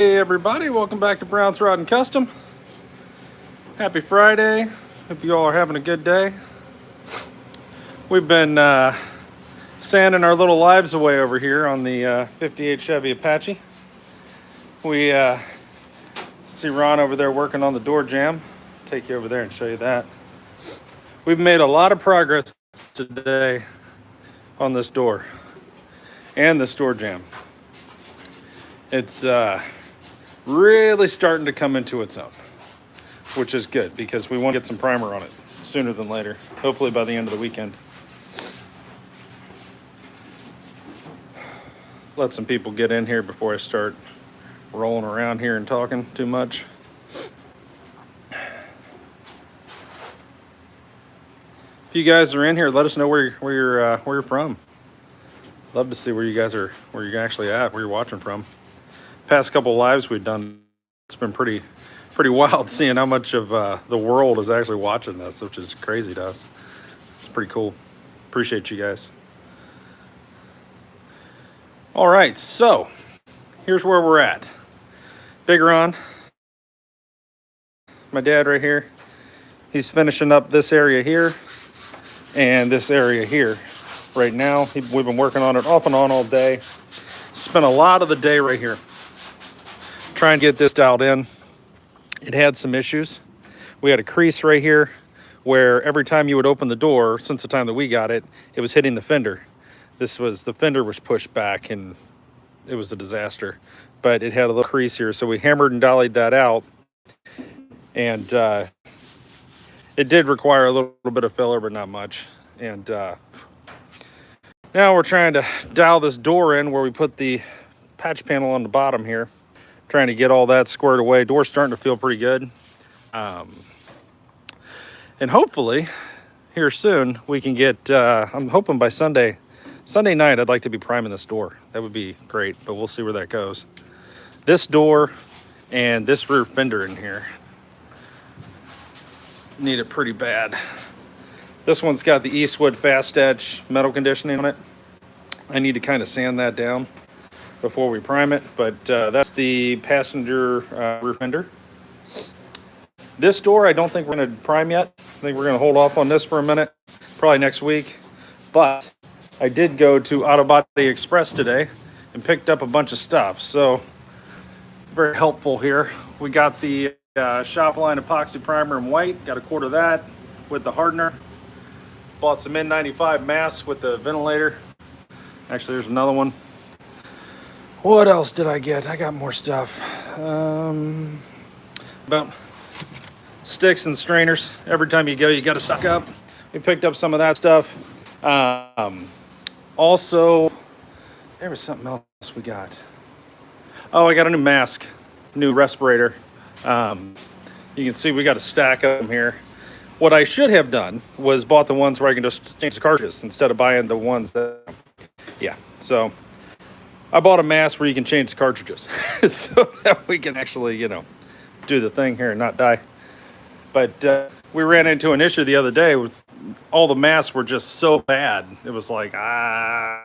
Hey everybody, welcome back to Brown's Rod and Custom. Happy Friday. Hope you all are having a good day. We've been sanding our little lives away over here on the 58 Chevy Apache. We see Ron over there working on the door jamb. Take you over there and show you that. We've made a lot of progress today on this door and this door jamb. It's really starting to come into its own, which is good because we want to get some primer on it sooner than later, hopefully by the end of the weekend. Let some people get in here before I start rolling around here and talking too much. If you guys are in here, let us know where you're from. Love to see where you guys are, where you're actually at, where you're watching from. Past couple lives we've done, it's been pretty wild seeing how much of the world is actually watching this, which is crazy to us. It's pretty cool. Appreciate you guys. All right, so here's where we're at. Big Ron, my dad right here, he's finishing up this area here and this area here right now. We've been working on it off and on all day. Spent a lot of the day right here trying to get this dialed in. It had some issues. We had a crease right here where every time you would open the door, since the time that we got it, it was hitting the fender. The fender was pushed back and it was a disaster, but it had a little crease here. So we hammered and dollied that out, and it did require a little bit of filler, but not much. And now we're trying to dial this door in where we put the patch panel on the bottom here. Trying to get all that squared away. Door's starting to feel pretty good. And hopefully here soon we can get, I'm hoping by Sunday night, I'd like to be priming this door. That would be great, but we'll see where that goes. This door and this rear fender in here need it pretty bad. This one's got the Eastwood fast edge metal conditioning on it. I need to kind of sand that down before we prime it, but that's the passenger rear fender. This door I don't think we're going to prime yet. I think we're going to hold off on this for a minute, probably next week. But I did go to Auto Body Express today and picked up a bunch of stuff, so very helpful here. We got the shop line epoxy primer in white, got a quart of that with the hardener. Bought some N95 masks with the ventilator. Actually, there's another one. What else did I get? I got more stuff. About sticks and strainers. Every time you go, you got to suck up. We picked up some of that stuff. Also, there was something else we got. Oh, I got a new mask, new respirator. You can see we got a stack of them here. What I should have done was bought the ones where I can just change the cartridges instead of buying the ones that, yeah, so I bought a mask where you can change the cartridges so that we can actually, do the thing here and not die. But we ran into an issue the other day with all the masks were just so bad. It was like, I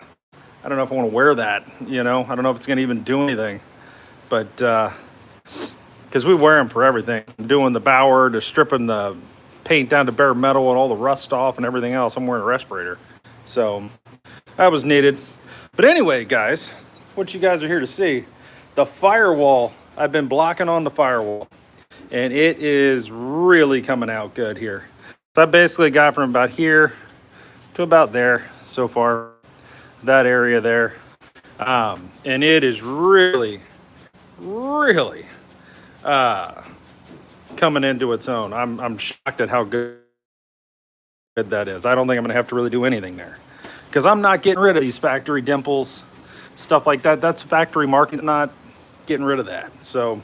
don't know if I want to wear that, I don't know if it's going to even do anything. But because we wear them for everything, from doing the bower to stripping the paint down to bare metal and all the rust off and everything else. I'm wearing a respirator. So that was needed. But anyway, guys, what you guys are here to see, the firewall, I've been blocking on the firewall and it is really coming out good here. So I basically got from about here to about there so far, that area there. And it is really coming into its own. I'm shocked at how good that is. I don't think I'm gonna have to really do anything there because I'm not getting rid of these factory dimples, stuff like that. That's factory market, not getting rid of that. So,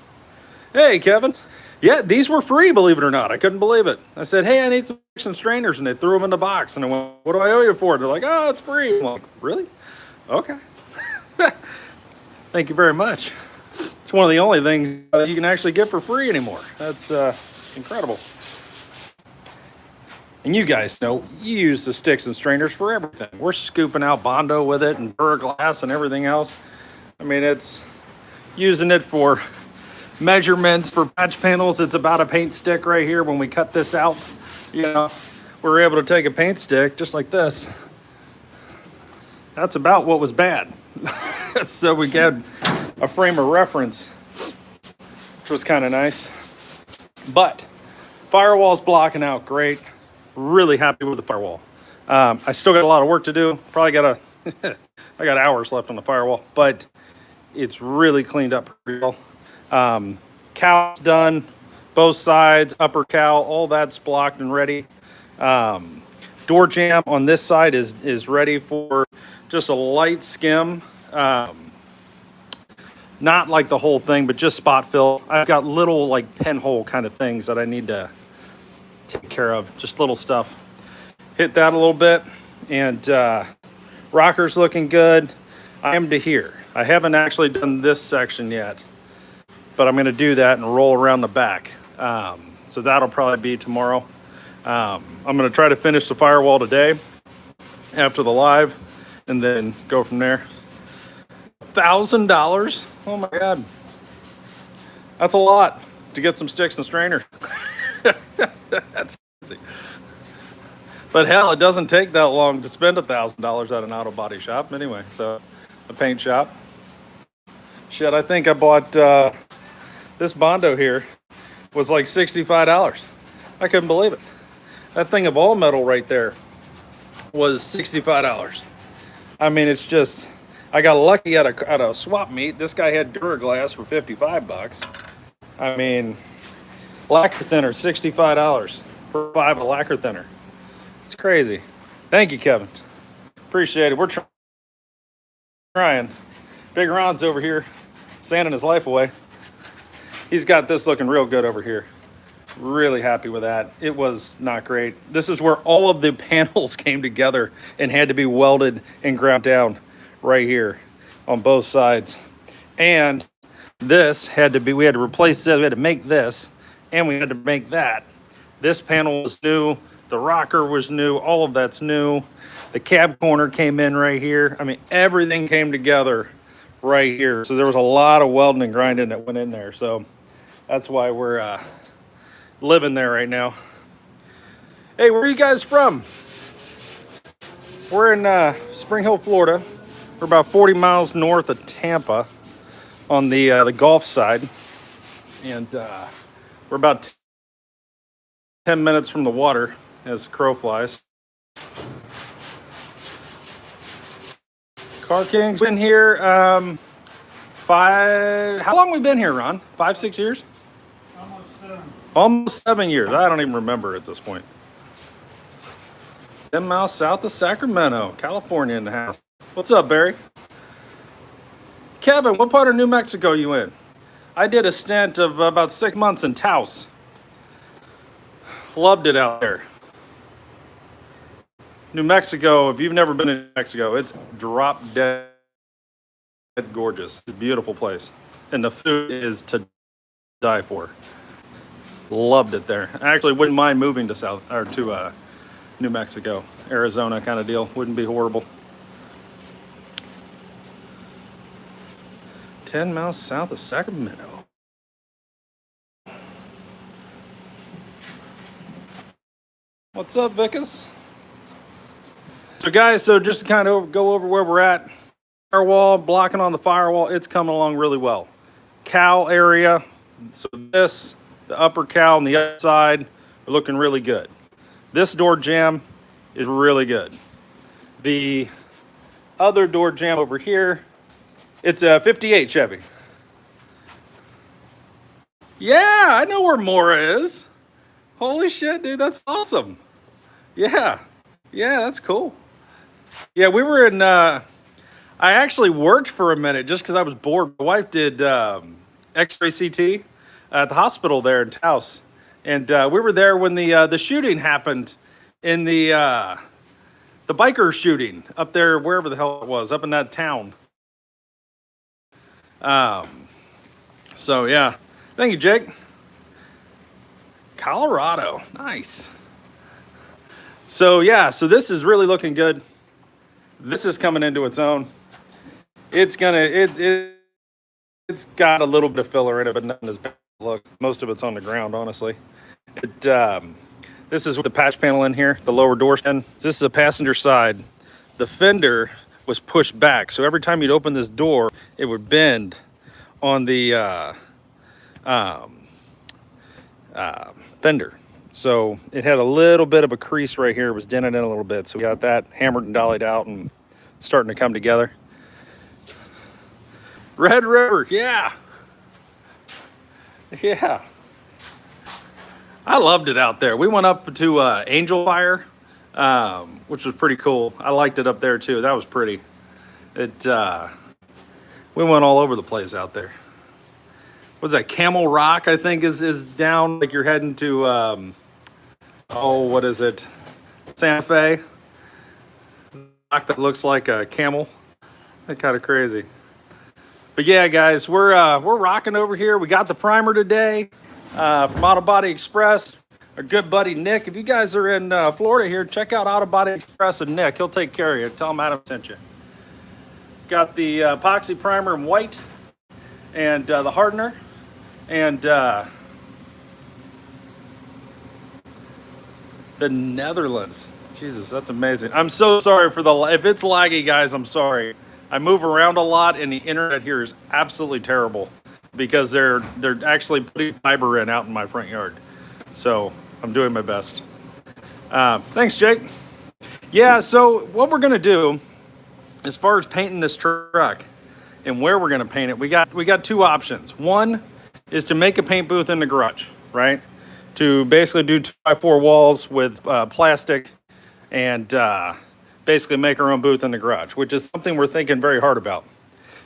hey, Kevin. Yeah, these were free, believe it or not. I couldn't believe it. I said, hey, I need some strainers, and they threw them in the box. And I went, what do I owe you for it? They're like, oh, it's free. I'm like, really? Okay. Thank you very much. It's one of the only things that you can actually get for free anymore. That's incredible. And you guys know, you use the sticks and strainers for everything. We're scooping out Bondo with it and Duraglass and everything else. I mean, it's using it for measurements for patch panels. It's about a paint stick right here. When we cut this out, you know, we're able to take a paint stick just like this. That's about what was bad. So we got a frame of reference, which was kind of nice. But Firewall's blocking out great. Really happy with the Firewall. I still got a lot of work to do. Probably got I got hours left on the Firewall, but it's really cleaned up pretty well. Cow's done, both sides, upper cow, all that's blocked and ready. Door jamb on this side is ready for just a light skim. Not like the whole thing, but just spot fill. I've got little like pinhole kind of things that I need to take care of, just little stuff. Hit that a little bit, and rocker's looking good. I am to here. I haven't actually done this section yet, but I'm gonna do that and roll around the back. So that'll probably be tomorrow. I'm gonna try to finish the Firewall today after the live, and then go from there. $1,000? Oh my God. That's a lot to get some sticks and strainers. That's crazy. But hell, it doesn't take that long to spend $1,000 at an auto body shop anyway. So a paint shop. Shit, I think I bought this Bondo here was like $65. I couldn't believe it. That thing of all metal right there was $65. I mean, it's just, I got lucky at a swap meet. This guy had Duraglass for $55. I mean, lacquer thinner, $65 for 5 of lacquer thinner. It's crazy. Thank you, Kevin. Appreciate it. We're trying. Big Ron's over here sanding his life away. He's got this looking real good over here. Really happy with that. It was not great. This is where all of the panels came together and had to be welded and ground down right here on both sides. And this had to be, we had to replace this, we had to make this, and we had to make that. This panel was new, the rocker was new, all of that's new. The cab corner came in right here. I mean, everything came together right here. So there was a lot of welding and grinding that went in there. So that's why we're living there right now. Hey, where are you guys from? We're in Spring Hill, Florida. We're about 40 miles north of Tampa on the Gulf side. And we're about 10 minutes from the water as the crow flies. Car King's been here how long we been here, Ron? 5, 6 years? Almost 7 years. I don't even remember at this point. 10 miles south of Sacramento, California in the house. What's up, Barry? Kevin, what part of New Mexico you in? I did a stint of about 6 months in Taos. Loved it out there. New Mexico, if you've never been in New Mexico, it's drop dead gorgeous. It's a beautiful place. And the food is to die for. Loved it there. I actually wouldn't mind moving to New Mexico, Arizona kind of deal. Wouldn't be horrible. 10 miles south of Sacramento. What's up, Vickers? So guys, just to kind of go over where we're at. Firewall, blocking on the Firewall, it's coming along really well. Cow area, so this, the upper cow on the other side are looking really good. This door jamb is really good. The other door jamb over here, it's a 58 Chevy. Yeah, I know where Mora is. Holy shit, dude, that's awesome. Yeah, that's cool. Yeah, we were in, I actually worked for a minute just because I was bored. My wife did X-ray CT at the hospital there in Taos. And we were there when the shooting happened in the biker shooting up there, wherever the hell it was, up in that town. So yeah, thank you, Jake. Colorado, nice. So yeah, so this is really looking good. This is coming into its own. It's It's got a little bit of filler in it, but nothing as bad. Look, most of it's on the ground, honestly. This is the patch panel in here, the lower door stand. This is the passenger side. The fender was pushed back, so every time you'd open this door, it would bend on the fender. So it had a little bit of a crease right here. It was dented in a little bit. So we got that hammered and dollied out and starting to come together. Red River, yeah. Yeah. I loved it out there. We went up to Angel Fire, which was pretty cool. I liked it up there too. That was pretty. We went all over the place out there. What's that? Camel Rock, I think, is down. Like you're heading to, what is it? Santa Fe. Rock that looks like a camel. That's kind of crazy. But yeah, guys, we're rocking over here. We got the primer today from Auto Body Express. Our good buddy Nick. If you guys are in Florida here, check out Auto Body Express and Nick. He'll take care of you. Tell him Adam sent you. Got the epoxy primer in white and the hardener. And the Netherlands. Jesus, that's amazing. I'm so sorry for if it's laggy, guys, I'm sorry. I move around a lot and the internet here is absolutely terrible because they're actually putting fiber in out in my front yard. So I'm doing my best. Thanks, Jake. Yeah, so what we're gonna do as far as painting this truck and where we're gonna paint it, we got two options. One is to make a paint booth in the garage, right? To basically do 2x4 walls with plastic and basically make our own booth in the garage, which is something we're thinking very hard about.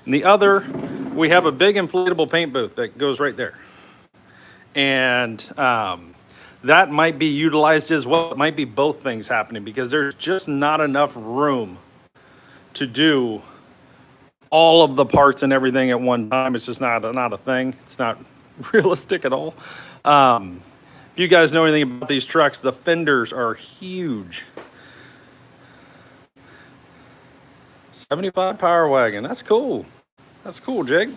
And the other, we have a big inflatable paint booth that goes right there. And that might be utilized as well. It might be both things happening because there's just not enough room to do all of the parts and everything at one time. It's just not a thing. It's not realistic at all. If you guys know anything about these trucks, the fenders are huge. 75 Power Wagon. That's cool. That's cool, Jake.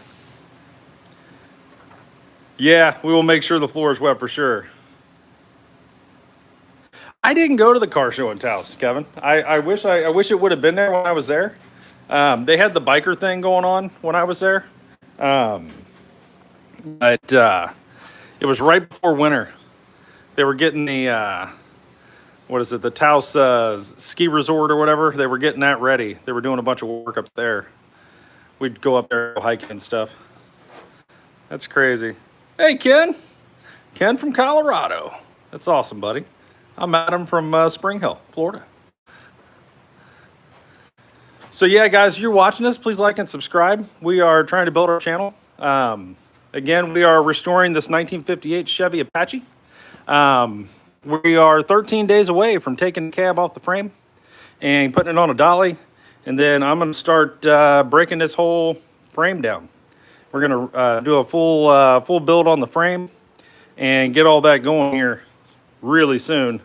Yeah, we will make sure the floor is wet for sure. I didn't go to the car show in Taos, Kevin. I wish it would have been there when I was there. They had the biker thing going on when I was there. But it was right before winter. They were getting the the Taos ski resort or whatever. They were getting that ready. They were doing a bunch of work up there. We'd go up there hiking and stuff. That's crazy. Hey, Ken. Ken from Colorado. That's awesome, buddy. I'm Adam from Spring Hill, Florida. So yeah, guys, if you're watching this, please like and subscribe. We are trying to build our channel. Again, we are restoring this 1958 Chevy Apache. We are 13 days away from taking the cab off the frame and putting it on a dolly. And then I'm going to start breaking this whole frame down. We're going to do a full build on the frame and get all that going here really soon.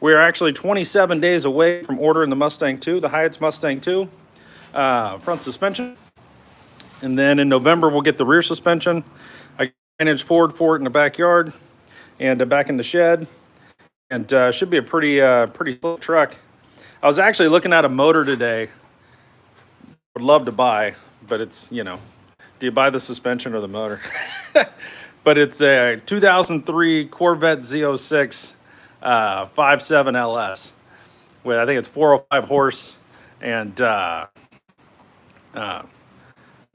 We're actually 27 days away from ordering the Mustang 2, the Hyatt's Mustang 2 front suspension. And then in November, we'll get the rear suspension. I got an 9-inch Ford for it in the backyard and back in the shed. And should be a pretty slick truck. I was actually looking at a motor today. Would love to buy, but it's, do you buy the suspension or the motor? But it's a 2003 Corvette Z06 5.7 LS with, I think it's 405 horse. And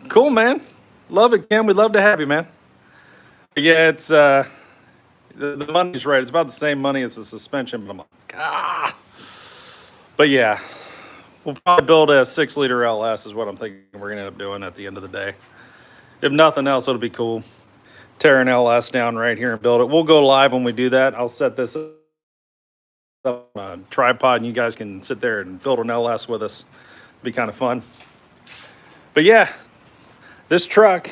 cool, man. Love it, Kim. We'd love to have you, man. But yeah, it's the money's right. It's about the same money as the suspension, but I'm like, But yeah, we'll probably build a 6-liter LS is what I'm thinking we're gonna end up doing at the end of the day. If nothing else, it'll be cool. Tear an LS down right here and build it. We'll go live when we do that. I'll set this up on a tripod and you guys can sit there and build an LS with us. It'll be kind of fun. But yeah, this truck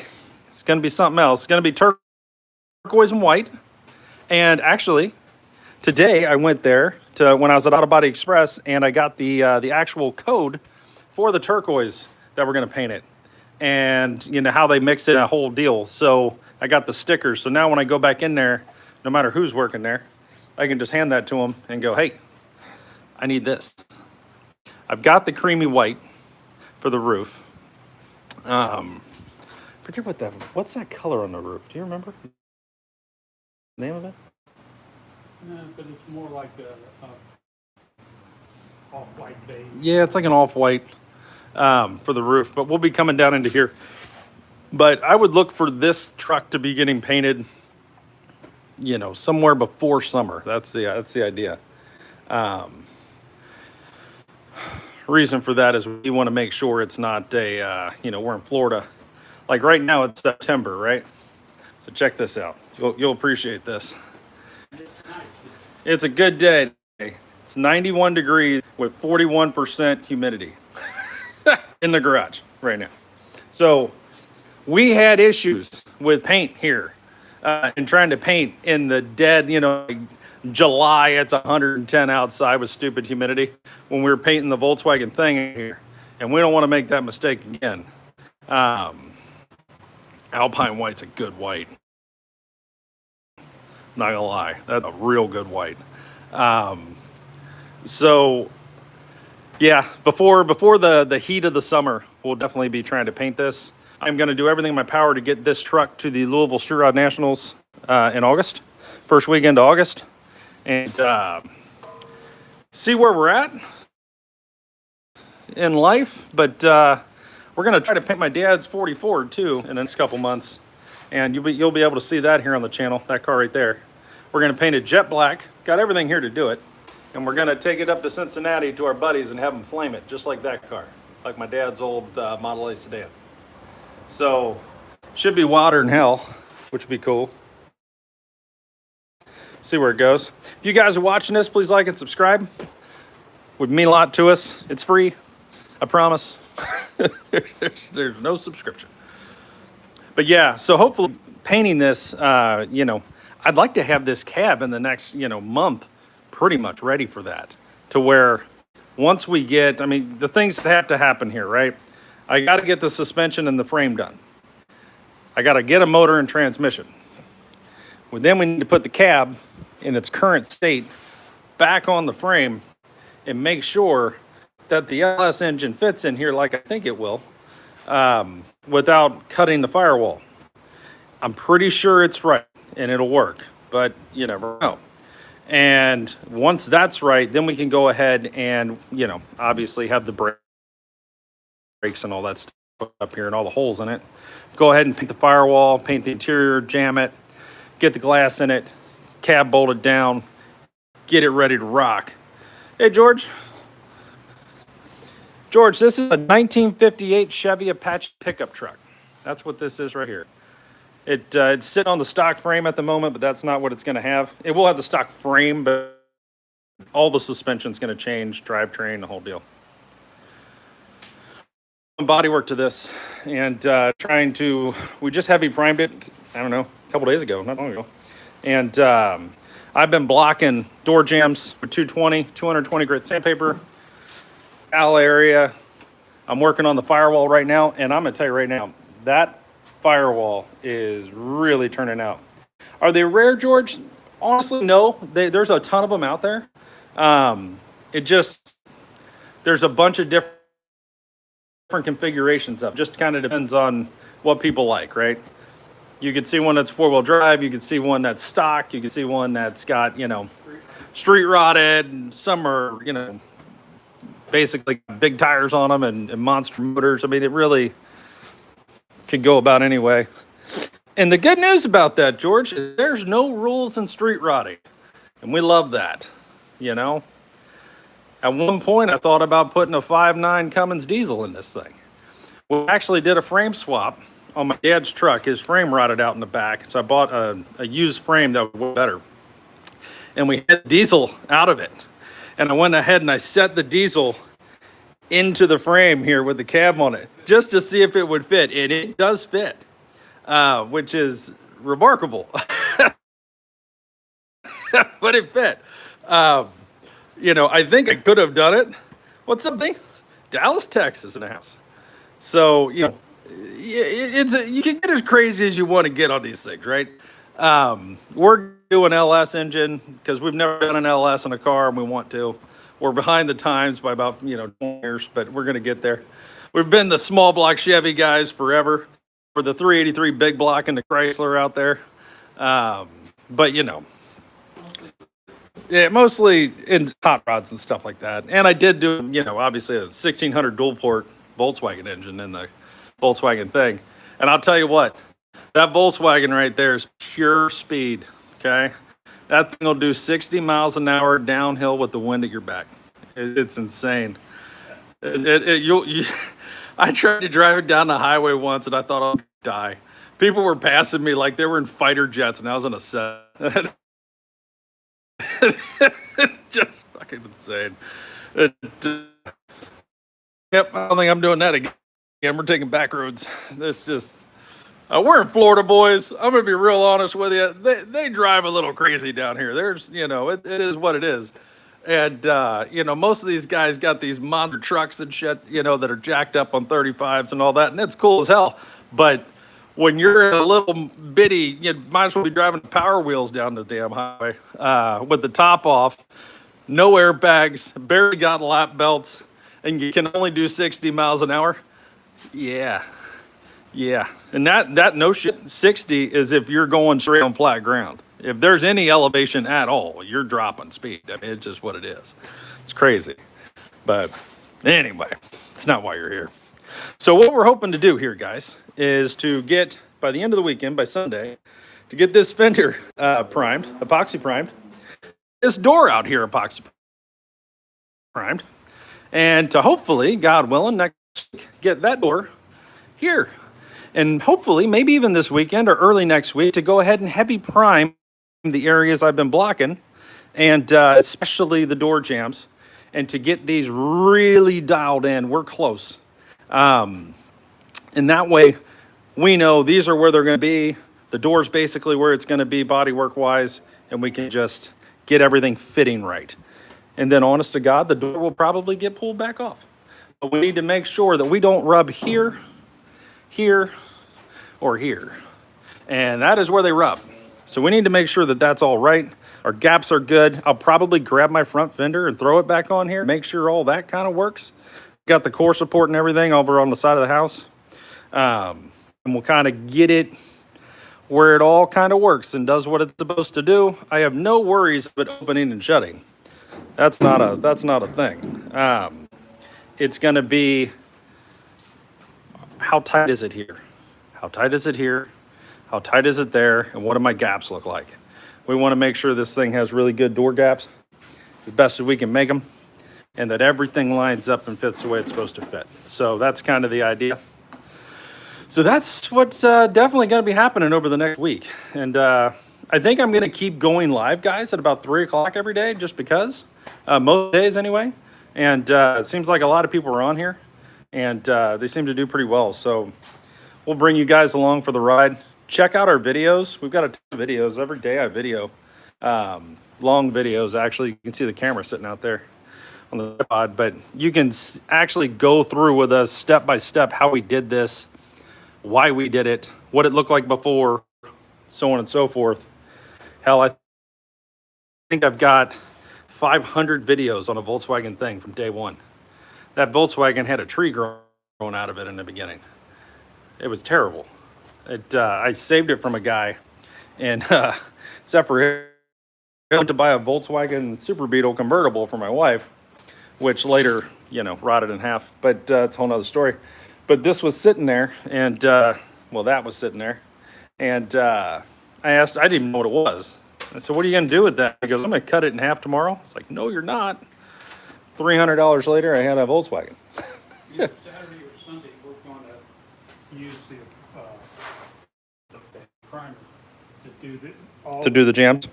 is gonna be something else. It's gonna be turquoise and white. And actually, today I went there when I was at Auto Body Express and I got the actual code for the turquoise that we're gonna paint it. and you know how they mix it, a whole deal. So I got the stickers. So now when I go back in there, no matter who's working there, I can just hand that to them and go, hey, I need this. I've got the creamy white for the roof. Forget what's that color on the roof? Do you remember the name of it? No, but it's more like a off-white beige. Yeah, it's like an off-white for the roof, but we'll be coming down into here. But I would look for this truck to be getting painted, you know, somewhere before summer. That's the idea. Reason for that is we want to make sure it's not a, you know, we're in Florida. Like right now it's September, right? So check this out. You'll appreciate this. It's a good day. It's 91 degrees with 41% humidity in the garage right now. So we had issues with paint here and trying to paint in the dead, you know, July, it's 110 outside with stupid humidity when we were painting the Volkswagen thing here. And we don't want to make that mistake again. Alpine white's a good white. Not gonna lie, that's a real good white. So yeah, before the heat of the summer, we'll definitely be trying to paint this. I'm gonna do everything in my power to get this truck to the Louisville Street Rod Nationals in August, first weekend of August, and see where we're at in life. But we're gonna try to paint my dad's 44 too in the next couple months, and you'll be able to see that here on the channel. That car right there. We're gonna paint it jet black. Got everything here to do it, and we're gonna take it up to Cincinnati to our buddies and have them flame it just like that car, like my dad's old Model A sedan. So should be wilder than hell, which would be cool. See where it goes. If you guys are watching this, please like and subscribe. Would mean a lot to us. It's free, I promise. there's no subscription. But yeah, so hopefully painting this, you know, I'd like to have this cab in the next, you know, month pretty much ready for that. To where once we get, I mean, the things that have to happen here, right? I got to get the suspension and the frame done. I got to get a motor and transmission. Well, then we need to put the cab in its current state back on the frame and make sure that the LS engine fits in here like I think it will, without cutting the firewall. I'm pretty sure it's right and it'll work, but you never know. And once that's right, then we can go ahead and, you know, obviously have the brakes and all that stuff up here and all the holes in it. Go ahead and paint the firewall, paint the interior, jam it, get the glass in it, cab bolted down, get it ready to rock. Hey, George. George, this is a 1958 Chevy Apache pickup truck. That's what this is right here. It's sitting on the stock frame at the moment, but that's not what it's going to have. It will have the stock frame, but all the suspension's going to change, drivetrain, the whole deal. Bodywork to this, and we just heavy primed it, I don't know, a couple days ago, not long ago. And I've been blocking door jams with 220 grit sandpaper, Al area. I'm working on the firewall right now, and I'm gonna tell you right now, that firewall is really turning out. Are they rare, George? Honestly, no. There's a ton of them out there. There's a bunch of different configurations of. Just kind of depends on what people like, right? You could see one that's four-wheel drive. You could see one that's stock. You could see one that's got, you know, street rotted. And some are, you know, basically big tires on them and monster motors. I mean, it really could go about anyway. And the good news about that, George, is there's no rules in street rotting. And we love that, you know. At one point, I thought about putting a 5.9 Cummins diesel in this thing. We actually did a frame swap on my dad's truck. His frame rotted out in the back, so I bought a used frame that was better. And we had diesel out of it. And I went ahead and I set the diesel into the frame here with the cab on it, just to see if it would fit. And it does fit, which is remarkable. But it fit. You know, I think I could have done it. What's something? Dallas, Texas in the house. So, you know, you can get as crazy as you want to get on these things, right? We're doing LS engine because we've never done an LS in a car and we want to. We're behind the times by about 20 years, but we're gonna get there. We've been the small block Chevy guys forever. For the 383 big block and the Chrysler out there. But yeah, mostly in hot rods and stuff like that. And I did do, obviously a 1600 dual port Volkswagen engine in the Volkswagen thing. And I'll tell you what, that Volkswagen right there is pure speed. Okay. That thing will do 60 miles an hour downhill with the wind at your back. It's insane. I tried to drive it down the highway once and I thought I'd die. People were passing me like they were in fighter jets and I was on a set. Just fucking insane. Yep, I don't think I'm doing that again. We're taking back roads. That's just... we're in Florida, boys. I'm gonna be real honest with you. They drive a little crazy down here. There's, it is what it is. And, most of these guys got these monster trucks and shit, that are jacked up on 35s and all that. And it's cool as hell. But when you're a little bitty, you might as well be driving Power Wheels down the damn highway with the top off, no airbags, barely got lap belts, and you can only do 60 miles an hour. Yeah. Yeah. And that no shit, 60 is if you're going straight on flat ground. If there's any elevation at all, you're dropping speed. I mean, it's just what it is. It's crazy. But anyway, it's not why you're here. So what we're hoping to do here, guys, is to get, by the end of the weekend, by Sunday, to get this fender primed, epoxy primed, this door out here epoxy primed, and to hopefully, God willing, next week, get that door here. And hopefully, maybe even this weekend or early next week, to go ahead and heavy prime the areas I've been blocking, and especially the door jambs, and to get these really dialed in. We're close. And that way, we know these are where they're going to be. The door's basically where it's going to be bodywork-wise, and we can just get everything fitting right. And then, honest to God, the door will probably get pulled back off. But we need to make sure that we don't rub here, here, or here. And that is where they rub. So we need to make sure that that's all right. Our gaps are good. I'll probably grab my front fender and throw it back on here. Make sure all that kind of works. Got the core support and everything over on the side of the house. And we'll kind of get it where it all kind of works and does what it's supposed to do. I have no worries of it opening and shutting. That's not a thing. It's going to be, how tight is it here? How tight is it here? How tight is it there? And what do my gaps look like? We want to make sure this thing has really good door gaps, as best as we can make them, and that everything lines up and fits the way it's supposed to fit. So that's kind of the idea. So that's what's definitely going to be happening over the next week. And I think I'm going to keep going live, guys, at about 3 o'clock every day, just because. Most days anyway. And it seems like a lot of people are on here, and they seem to do pretty well. So we'll bring you guys along for the ride. Check out our videos. We've got a ton of videos. Every day I video. Long videos, actually. You can see the camera sitting out there on the pod. But you can actually go through with us step by step how we did this, why we did it, what it looked like before, so on and so forth. Hell, I think I've got 500 videos on a Volkswagen thing from day one. That Volkswagen had a tree growing out of it in the beginning. It was terrible. I saved it from a guy, and except for him, I went to buy a Volkswagen Super Beetle convertible for my wife, which later, rotted in half. But it's a whole nother story. But this was sitting there, and that was sitting there, and I asked, I didn't even know what it was. I said, "What are you going to do with that?" He goes, "I'm going to cut it in half tomorrow." It's like, no, you're not. $300 later, I had a Volkswagen. Saturday or Sunday, we're going to use the primer To do the jams?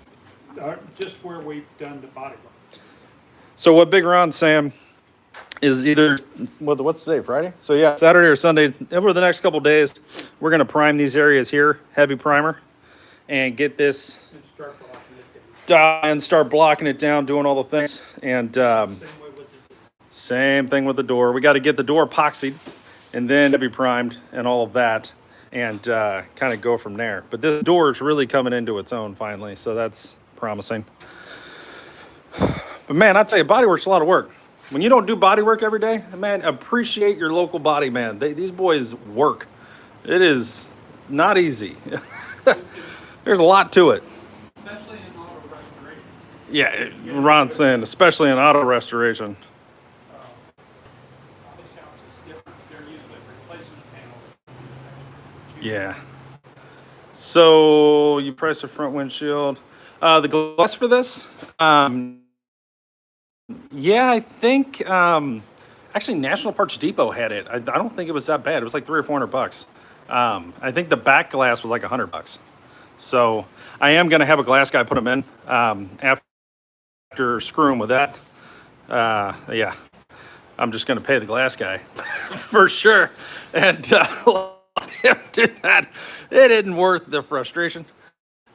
just where we've done the bodywork. So what Big Ron's saying is either, what's today, Friday? So yeah, Saturday or Sunday, over the next couple days, we're going to prime these areas here, heavy primer, and get this And start blocking it down. and start blocking it down, doing all the things. And Same way with the same thing with the door. We got to get the door epoxied, and then Chevy primed and all of that, and kind of go from there. But this door is really coming into its own finally, so that's promising. But man, I tell you, bodywork's a lot of work. When you don't do bodywork every day, man, appreciate your local body man. These boys work. It is not easy. There's a lot to it. Especially in auto restoration. Yeah, Ron's saying, especially in auto restoration. Body shops is different. They're usually replacement panels. Yeah. So you price the front windshield. The glass for this, yeah, I think actually National Parts Depot had it. I don't think it was that bad. It was like $300 or $400. I think the back glass was like $100. So I am gonna have a glass guy put them in after screwing with that. Yeah, I'm just gonna pay the glass guy for sure, and let him do that. It isn't worth the frustration.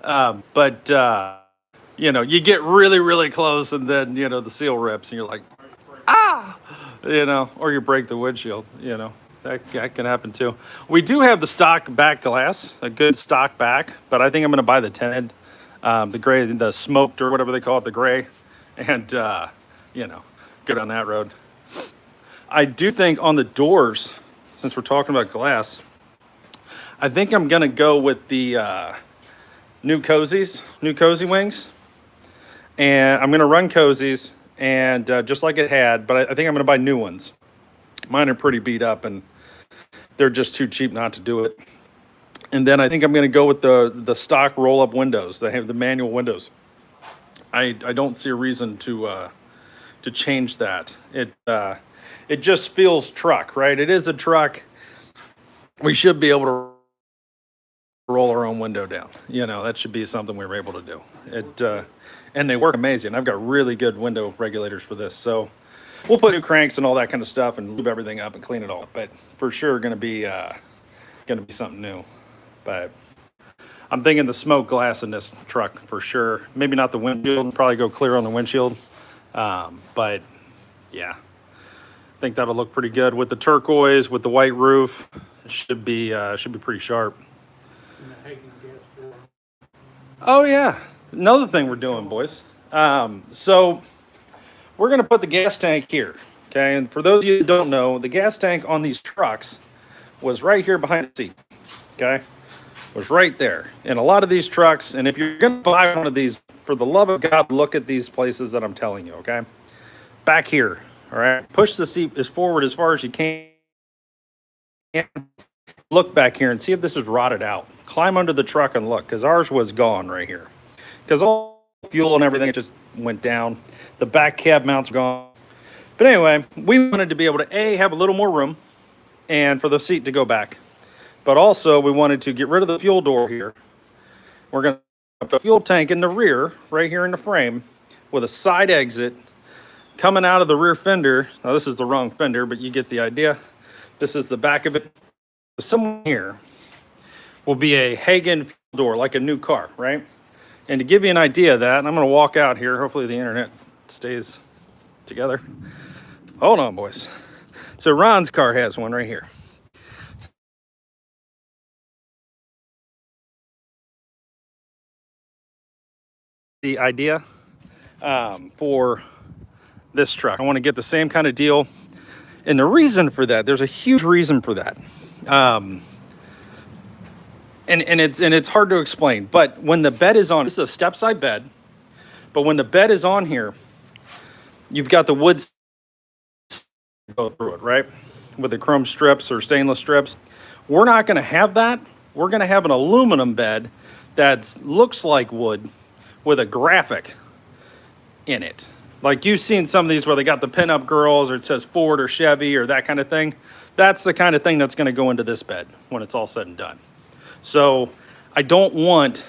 But you know, you get really, really close, and then you know the seal rips, and you're like, ah, you know, or you break the windshield. You know, that can happen too. We do have the stock back glass, a good stock back, but I think I'm going to buy the tinted, the gray, the smoked or whatever they call it, the gray, and you know, go down that road. I do think on the doors, since we're talking about glass, I think I'm going to go with the new cozy wings, and I'm gonna run cozies and just like it had, but I think I'm gonna buy new ones. Mine are pretty beat up and they're just too cheap not to do it. And then I think I'm gonna go with the stock roll up windows. They have the manual windows. I don't see a reason to change that. It just feels truck, right? It is a truck. We should be able to roll our own window down. You know, that should be something we were able to do. And they work amazing. I've got really good window regulators for this. So we'll put new cranks and all that kind of stuff and lube everything up and clean it all. But for sure gonna be something new. But I'm thinking the smoke glass in this truck for sure. Maybe not the windshield, probably go clear on the windshield. But yeah, I think that'll look pretty good with the turquoise, with the white roof. It should be pretty sharp. And the Hagen gas door. Oh yeah, another thing we're doing, boys. So we're gonna put the gas tank here, okay? And for those of you that don't know, the gas tank on these trucks was right here behind the seat, okay? Was right there. And a lot of these trucks, and if you're gonna buy one of these, for the love of God, look at these places that I'm telling you, okay? Back here, all right? Push the seat as forward as far as you can. Look back here and see if this is rotted out. Climb under the truck and look, because ours was gone right here. Because all the fuel and everything just went down. The back cab mounts are gone. But anyway, we wanted to be able to, A, have a little more room and for the seat to go back. But also, we wanted to get rid of the fuel door here. We're going to put a fuel tank in the rear, right here in the frame, with a side exit coming out of the rear fender. Now, this is the wrong fender, but you get the idea. This is the back of it. Somewhere here will be a Hagen fuel door, like a new car, right? And to give you an idea of that, and I'm going to walk out here. Hopefully the internet stays together. Hold on, boys. So Ron's car has one right here. The idea for this truck. I want to get the same kind of deal. And the reason for that, there's a huge reason for that. And it's hard to explain, but when the bed is on, this is a step side bed, but when the bed is on here, you've got the wood go through it, right? With the chrome strips or stainless strips. We're not going to have that. We're going to have an aluminum bed that looks like wood with a graphic in it. Like you've seen some of these where they got the pinup girls or it says Ford or Chevy or that kind of thing. That's the kind of thing that's going to go into this bed when it's all said and done. So I don't want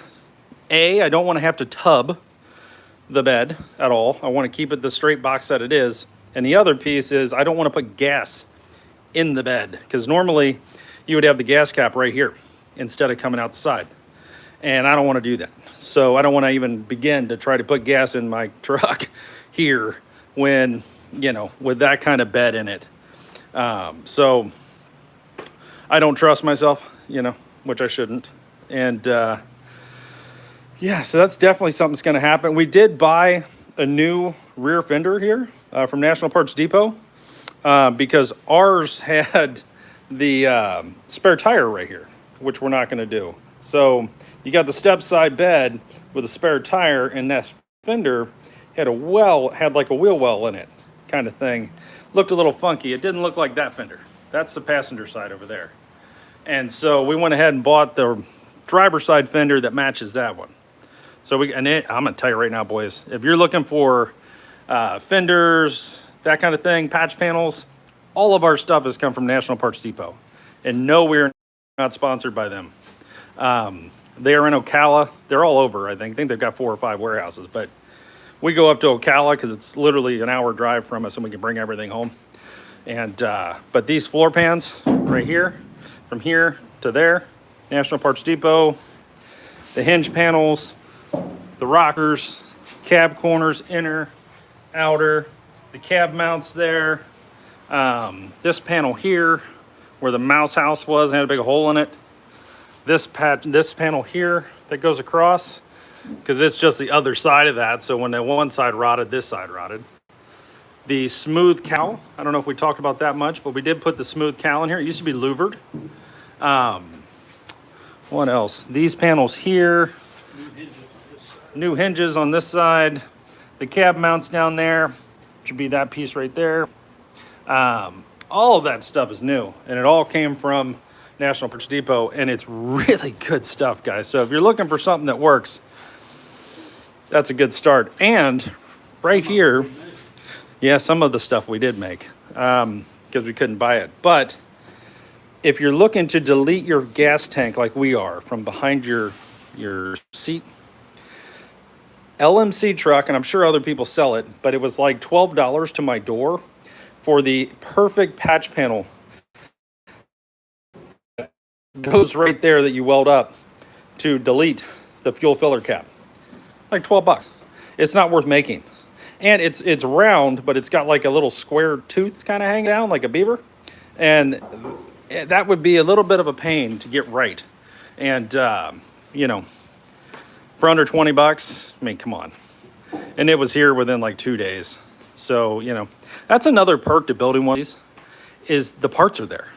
to have to tub the bed at all. I want to keep it the straight box that it is. And the other piece is I don't want to put gas in the bed because normally you would have the gas cap right here instead of coming out the side. And I don't want to do that. So I don't want to even begin to try to put gas in my truck here when, you know, with that kind of bed in it. So I don't trust myself, you know, which I shouldn't. And yeah, so that's definitely something that's going to happen. We did buy a new rear fender here from National Parts Depot because ours had the spare tire right here, which we're not going to do. So you got the step side bed with a spare tire, and that fender had had like a wheel well in it, kind of thing. Looked a little funky. It didn't look like that fender. That's the passenger side over there. And so we went ahead and bought the driver's side fender that matches that one. So I'm gonna tell you right now, boys, if you're looking for fenders, that kind of thing, patch panels, all of our stuff has come from National Parts Depot. And no, we're not sponsored by them. They are in Ocala. They're all over, I think. I think they've got 4 or 5 warehouses, but we go up to Ocala because it's literally an hour drive from us and we can bring everything home. And, but these floor pans right here, from here to there, National Parts Depot, the hinge panels, the rockers, cab corners, inner, outer, the cab mounts there, this panel here where the mouse house was and had a big hole in it, this panel here that goes across, because it's just the other side of that, so when that one side rotted, this side rotted. The smooth cowl, I don't know if we talked about that much, but we did put the smooth cowl in here. It used to be louvered. What else? These panels here, new hinges on this side, the cab mounts down there, which would be that piece right there. All of that stuff is new, and it all came from National Parts Depot, and it's really good stuff, guys. So if you're looking for something that works, that's a good start. And right here, yeah, some of the stuff we did make because we couldn't buy it. But if you're looking to delete your gas tank like we are from behind your seat, LMC truck, and I'm sure other people sell it, but it was like $12 to my door for the perfect patch panel. Goes right there that you weld up to delete the fuel filler cap. Like 12 bucks. It's not worth making. And it's round, but it's got like a little square tooth kind of hanging down like a beaver. And that would be a little bit of a pain to get right. And, you know, for under 20 bucks, I mean, come on. And it was here within like 2 days. So, you know, that's another perk to building one of these is the parts are there.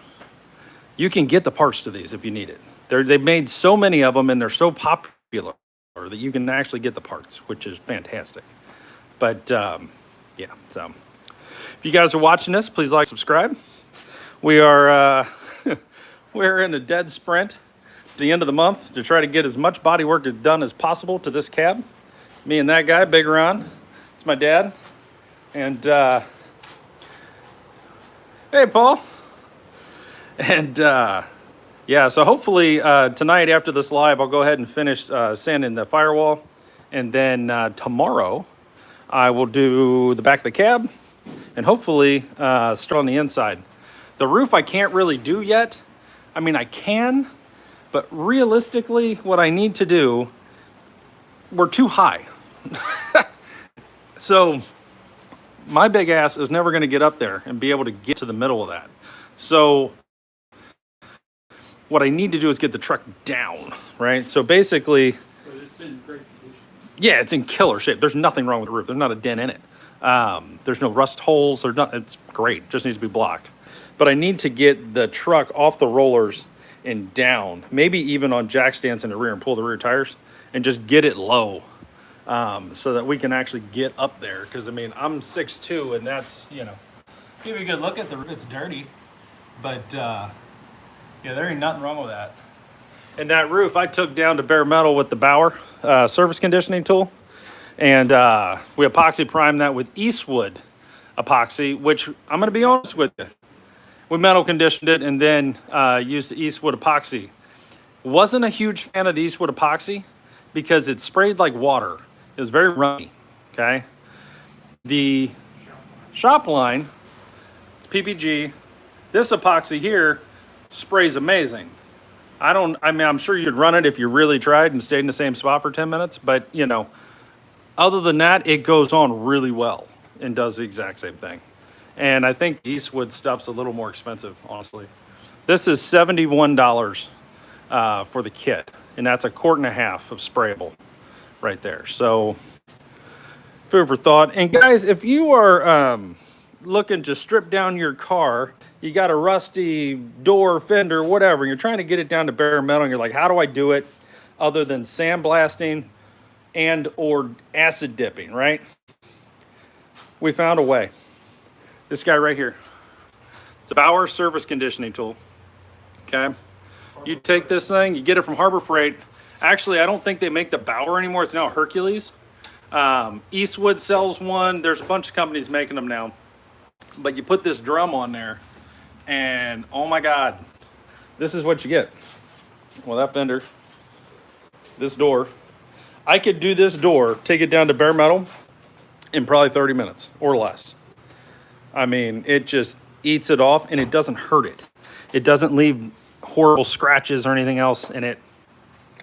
You can get the parts to these if you need it. They've made so many of them and they're so popular that you can actually get the parts, which is fantastic. But yeah, so if you guys are watching this, please like, subscribe. We are we're in a dead sprint at the end of the month to try to get as much body work done as possible to this cab. Me and that guy, Big Ron, it's my dad. And hey, Paul. And yeah, so hopefully tonight after this live, I'll go ahead and finish sanding the firewall. And then tomorrow, I will do the back of the cab and hopefully start on the inside. The roof I can't really do yet. I mean, I can, but realistically, what I need to do, we're too high. So my big ass is never going to get up there and be able to get to the middle of that. So what I need to do is get the truck down, right? So basically, But it's in great condition. yeah, it's in killer shape. There's nothing wrong with the roof. There's not a dent in it. There's no rust holes. It's great. It just needs to be blocked. But I need to get the truck off the rollers and down, maybe even on jack stands in the rear and pull the rear tires and just get it low so that we can actually get up there. Because, I mean, I'm 6'2", and that's, you know, give you a good look at the roof. It's dirty, but yeah, there ain't nothing wrong with that. And that roof I took down to bare metal with the Bauer surface conditioning tool. And we epoxy primed that with Eastwood epoxy, which I'm going to be honest with you. We metal conditioned it and then used the Eastwood epoxy. Wasn't a huge fan of the Eastwood epoxy because it sprayed like water. It was very runny, okay? The shop line, it's PPG. This epoxy here sprays amazing. I mean, I'm sure you'd run it if you really tried and stayed in the same spot for 10 minutes, but you know, other than that, it goes on really well and does the exact same thing. And I think Eastwood stuff's a little more expensive, honestly. This is $71 for the kit, and that's a quart and a half of sprayable right there. So food for thought. And guys, if you are looking to strip down your car, you got a rusty door, fender, whatever, and you're trying to get it down to bare metal, and you're like, how do I do it other than sandblasting and or acid dipping, right? We found a way. This guy right here. It's a Bauer surface conditioning tool. Okay. You take this thing, you get it from Harbor Freight. Actually, I don't think they make the Bauer anymore. It's now Hercules. Eastwood sells one. There's a bunch of companies making them now. But you put this drum on there, and oh my God, this is what you get. Well, that fender, this door, I could do this door, take it down to bare metal in probably 30 minutes or less. I mean, it just eats it off, and it doesn't hurt it. It doesn't leave horrible scratches or anything else in it.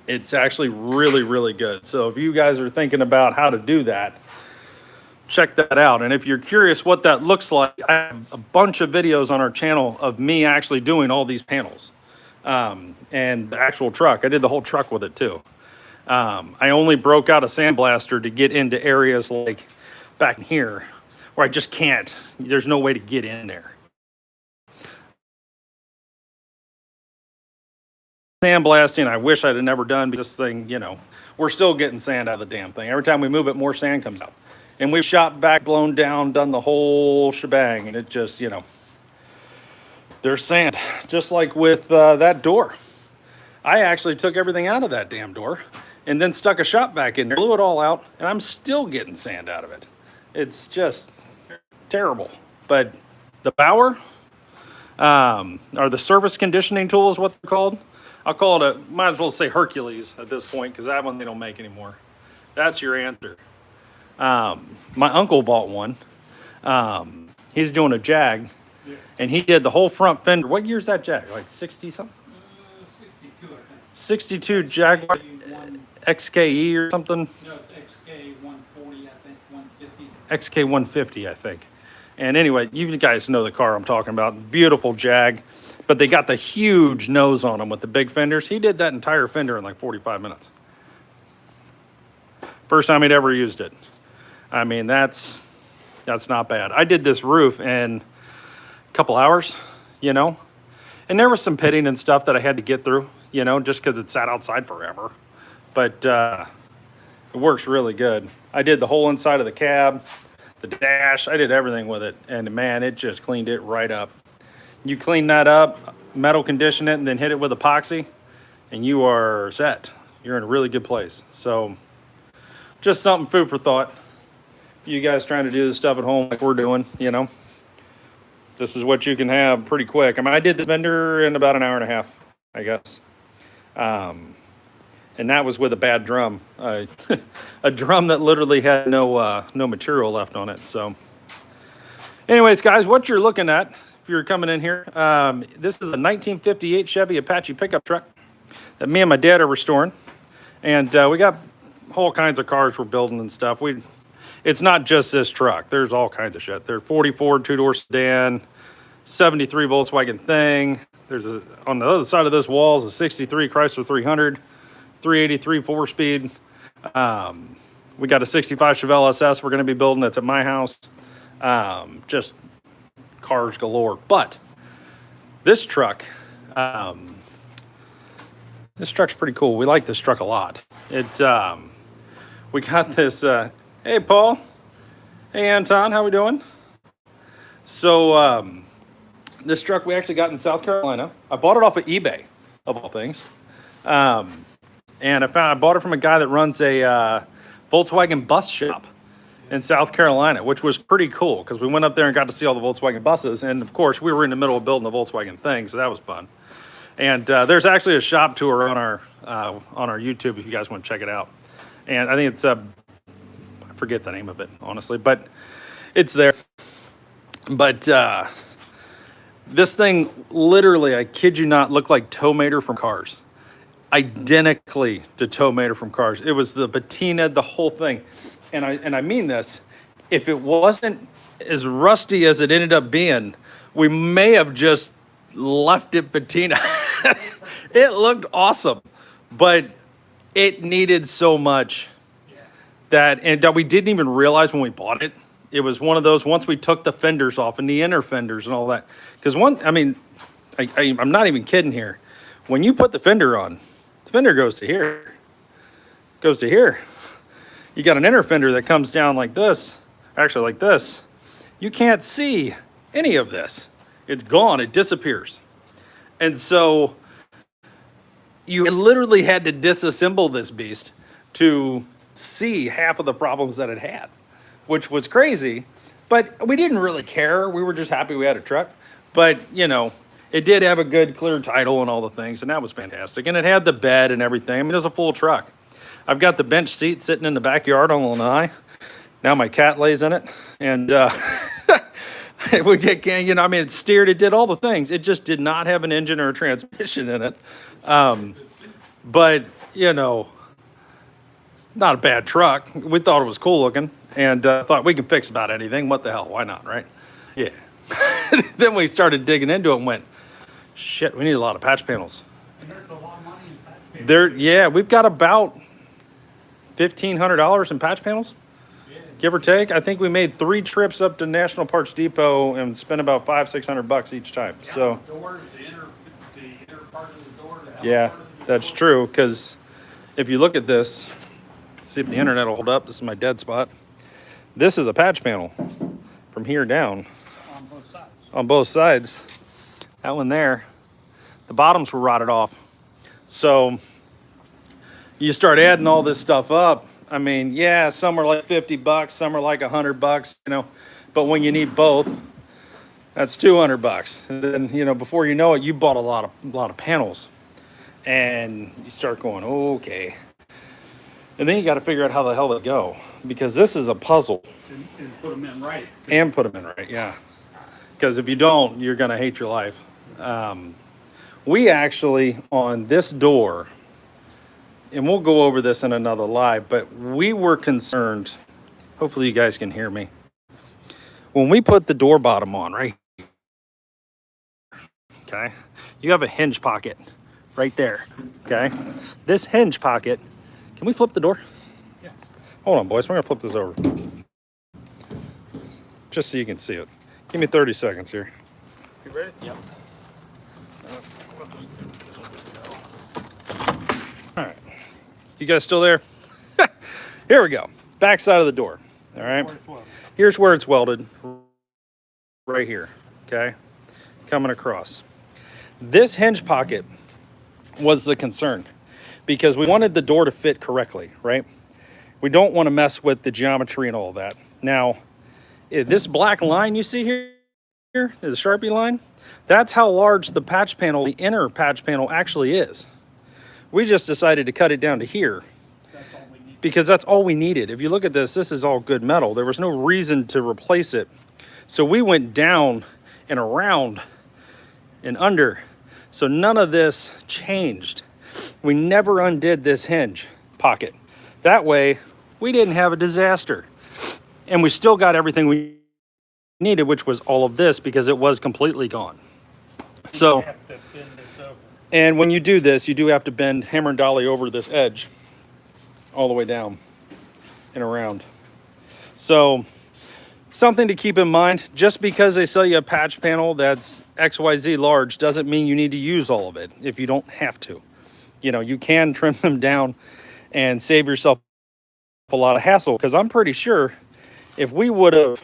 It's actually really, really good. So if you guys are thinking about how to do that, check that out. And if you're curious what that looks like, I have a bunch of videos on our channel of me actually doing all these panels and the actual truck. I did the whole truck with it too. I only broke out a sandblaster to get into areas like back in here where I just can't. There's no way to get in there. Sandblasting, I wish I'd have never done, because this thing, you know, we're still getting sand out of the damn thing. Every time we move it, more sand comes out. And we've shot back, blown down, done the whole shebang, and it just, you know, there's sand. Just like with that door. I actually took everything out of that damn door and then stuck a shop vac in there, blew it all out, and I'm still getting sand out of it. It's just terrible. But the Bauer, or the surface conditioning tool is what they're called. I'll call it might as well say Hercules at this point, because that one they don't make anymore. That's your answer. My uncle bought one. He's doing a Jag, and he did the whole front fender. What year's that Jag? Like 60 something? 62, I think. 62 Jaguar XKE or something? No, it's XK 140, I think, 150. XK 150, I think. And anyway, you guys know the car I'm talking about. Beautiful Jag. But they got the huge nose on them with the big fenders. He did that entire fender in like 45 minutes. First time he'd ever used it. I mean, that's not bad. I did this roof in a couple hours, you know. And there was some pitting and stuff that I had to get through, you know, just because it sat outside forever. But it works really good. I did the whole inside of the cab, the dash. I did everything with it. And man, it just cleaned it right up. You clean that up, metal condition it, and then hit it with epoxy, and you are set. You're in a really good place. So just something food for thought. You guys trying to do this stuff at home like we're doing, you know, this is what you can have pretty quick. I mean, I did this fender in about an hour and a half, I guess. And that was with a bad drum, a drum that literally had no material left on it. So anyways, guys, what you're looking at, if you're coming in here, this is a 1958 Chevy Apache pickup truck that me and my dad are restoring. And we got all kinds of cars we're building and stuff. It's not just this truck. There's all kinds of shit. There's 40 Ford two-door sedan, 73 Volkswagen Thing. There's on the other side of this wall is a 63 Chrysler 300, 383 four-speed. We got a 65 Chevelle SS we're going to be building that's at my house. Just cars galore. But this truck, this truck's pretty cool. We like this truck a lot. We got this, hey Paul, hey Anton, how we doing? So this truck we actually got in South Carolina. I bought it off of eBay, of all things. And I bought it from a guy that runs a Volkswagen bus shop in South Carolina, which was pretty cool because we went up there and got to see all the Volkswagen buses. And of course, we were in the middle of building the Volkswagen Thing, so that was fun. And there's actually a shop tour on our YouTube if you guys want to check it out. And I think it's I forget the name of it honestly, but it's there. But this thing literally, I kid you not, looked like Tow Mater from Cars. Identically to Tow Mater from Cars. It was the patina, the whole thing. And I mean this, if it wasn't as rusty as it ended up being, we may have just left it patina. It looked awesome, but it needed so much that we didn't even realize when we bought it. It was one of those, once we took the fenders off and the inner fenders and all that. Because I'm not even kidding here. When you put the fender on, the fender goes to here. Goes to here. You got an inner fender that comes down like this, actually like this. You can't see any of this. It's gone, it disappears. And so you literally had to disassemble this beast to see half of the problems that it had, which was crazy, but we didn't really care. We were just happy we had a truck. But, you know, it did have a good clear title and all the things, and that was fantastic. And it had the bed and everything. I mean, it was a full truck. I've got the bench seat sitting in the backyard on lanai. Now my cat lays in it, and we get, you know, I mean, it steered, it did all the things. It just did not have an engine or a transmission in it. But, you know, not a bad truck. We thought it was cool looking, and thought we can fix about anything. What the hell? Why not, right? Yeah. Then we started digging into it and went, shit, we need a lot of patch panels. And there's a lot of money in patch panels. Yeah, we've got about $1,500 in patch panels, give or take. I think we made 3 trips up to National Parts Depot and spent about $500-600 each time. Yeah, So the doors, the inner part of the door. The outer yeah, part of the that's door. true. Because if you look at this, see if the internet will hold up. This is my dead spot. This is a patch panel from here down On both sides. on both sides. That one there, the bottoms were rotted off. So you start adding all this stuff up. I mean, yeah, some are like $50, some are like $100, you know, but when you need both, that's $200. And then, you know, before you know it, you bought a lot of panels, and you start going, okay. And then you got to figure out how the hell they go, because this is a puzzle. And put them in right. And put them in right, yeah. Because if you don't, you're going to hate your life. We actually, on this door, and we'll go over this in another live, but we were concerned, hopefully you guys can hear me. When we put the door bottom on, right, okay, you have a hinge pocket right there, okay? This hinge pocket, can we flip the door? Yeah. Hold on, boys, we're gonna flip this over. Just so you can see it. Give me 30 seconds here. You ready? Yep. All right. You guys still there? Here we go. Back side of the door. All right. Here's where it's welded. Right here. Okay. Coming across. This hinge pocket was the concern because we wanted the door to fit correctly, right? We don't want to mess with the geometry and all that. Now, this black line you see here is a Sharpie line. That's how large the patch panel, the inner patch panel actually is. We just decided to cut it down to here because that's all we needed. If you look at this, this is all good metal. There was no reason to replace it. So we went down and around and under. So none of this changed. We never undid this hinge pocket. That way, we didn't have a disaster. And we still got everything we needed, which was all of this because it was completely gone. So, You have to bend this over. and when you do this, you do have to bend hammer and dolly over this edge all the way down and around. So something to keep in mind, just because they sell you a patch panel that's XYZ large doesn't mean you need to use all of it if you don't have to. You know, you can trim them down and save yourself a lot of hassle, because I'm pretty sure if we would have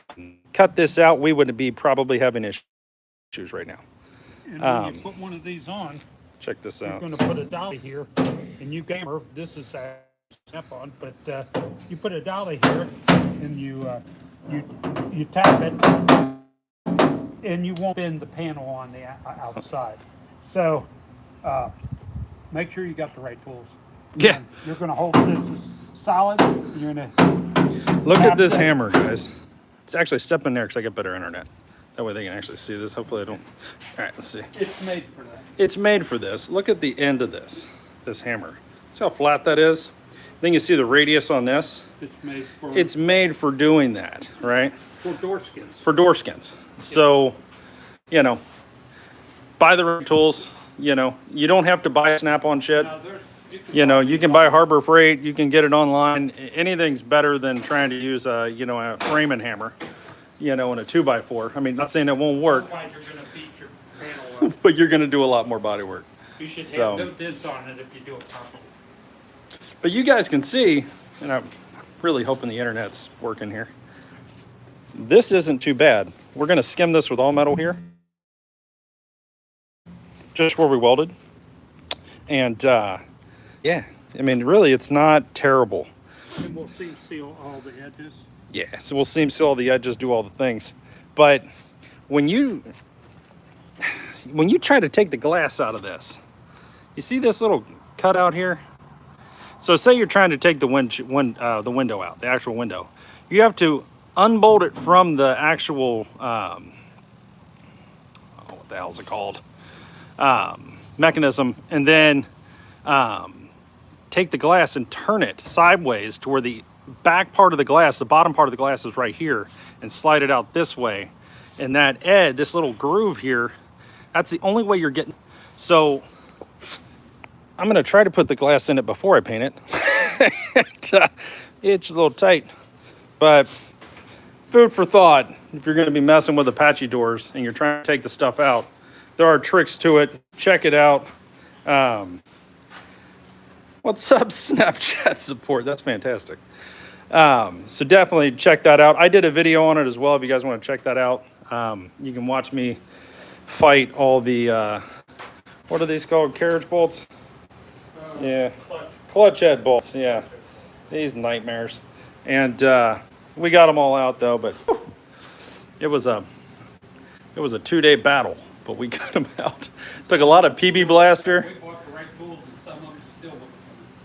cut this out, we would be probably having issues right now. And when you put one of these on, Check this you're out. going to put a dolly here, and you gamer. This is a snap-on, but you put a dolly here, and you tap it, and you won't bend the panel on the outside. So make sure you got the right tools. Yeah. You're going to hold this as solid. You're going to Look at this that. hammer, guys. It's actually step in there because I get better internet. That way they can actually see this. Hopefully I don't. All right, let's see. It's made for that. It's made for this. Look at the end of this hammer. See how flat that is? Then you see the radius on this. It's made for It's made for doing that, right? door skins. For door skins. So, you know, buy the right tools. You know, you don't have to buy Snap-on shit. Now, You know, you can buy Harbor Freight. You can get it online. Anything's better than trying to use a, you know, a frame and hammer, you know, and a 2x4. I mean, not saying it won't work, otherwise you're going to beat your panel up. but you're going to do a lot more body work. You should So- have no dents on it if you do it properly. But you guys can see, and I'm really hoping the internet's working here. This isn't too bad. We're going to skim this with all metal here, just where we welded. And yeah, I mean, really, it's not terrible. And we'll seal all the edges. Yeah, so we'll seam seal all the edges, do all the things. But when you try to take the glass out of this, you see this little cutout here? So say you're trying to take the window out, the actual window. You have to unbolt it from the actual, what the hell is it called? Mechanism, and then take the glass and turn it sideways to where the back part of the glass, the bottom part of the glass is right here, and slide it out this way. And that edge, this little groove here, that's the only way you're getting. So I'm gonna try to put the glass in it before I paint it. It's a little tight, but food for thought. If you're gonna be messing with Apache doors and you're trying to take the stuff out, there are tricks to it. Check it out. What's up, Snapchat support? That's fantastic. So definitely check that out. I did a video on it as well if you guys want to check that out. You can watch me fight all the, what are these called? Carriage bolts? Yeah. Clutch head bolts, yeah. These nightmares. And we got them all out though, but it was a 2-day battle, but we got them out. Took a lot of PB blaster. We bought the right tools and some of them still work.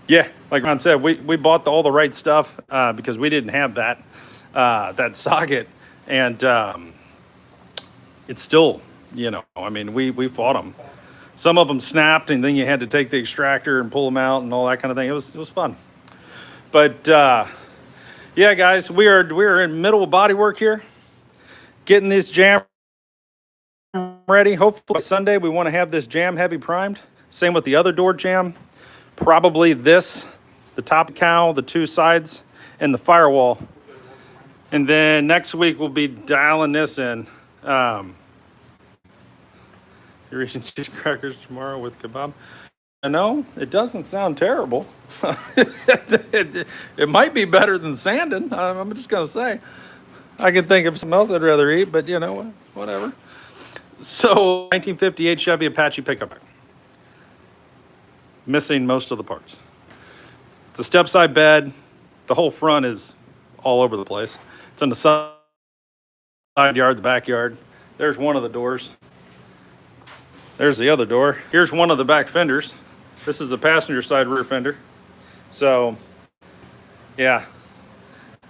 Yeah, like Ron said, we bought all the right stuff because we didn't have that socket, and it's still, you know, I mean, we fought them. Some of them snapped, and then you had to take the extractor and pull them out and all that kind of thing. It was fun. But yeah, guys, we're in middle of body work here, getting this jam ready. Hopefully Sunday we want to have this jam heavy primed. Same with the other door jam. Probably this, the top cowl, the two sides, and the firewall. And then next week we'll be dialing this in. You're eating cheese crackers tomorrow with kebab? I know, it doesn't sound terrible. It might be better than sanding. I'm just gonna say. I can think of something else I'd rather eat, but you know, whatever. So, 1958 Chevy Apache pickup. Missing most of the parts. It's a step side bed. The whole front is all over the place. It's in the side yard, the backyard. There's one of the doors. There's the other door. Here's one of the back fenders. This is the passenger side rear fender. So, yeah.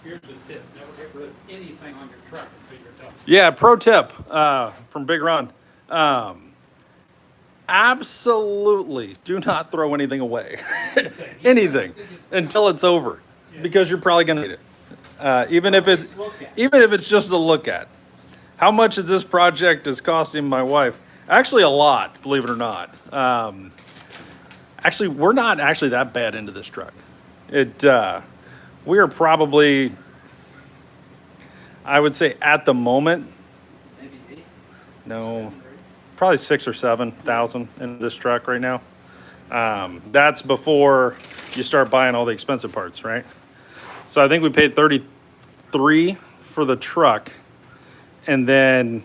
Here's the tip. Never get rid of anything on your truck until you're done. Yeah, pro tip from Big Ron. Absolutely do not throw anything away. Anything until it's over, because you're probably gonna need it. Even if it's just a look at. How much is this project is costing my wife? Actually, a lot, believe it or not. Actually, we're not actually that bad into this truck. We are probably, I would say at the moment, Maybe 8. no, probably 6,000 or 7,000 in this truck right now. That's before you start buying all the expensive parts, right? So I think we paid 33 for the truck, and then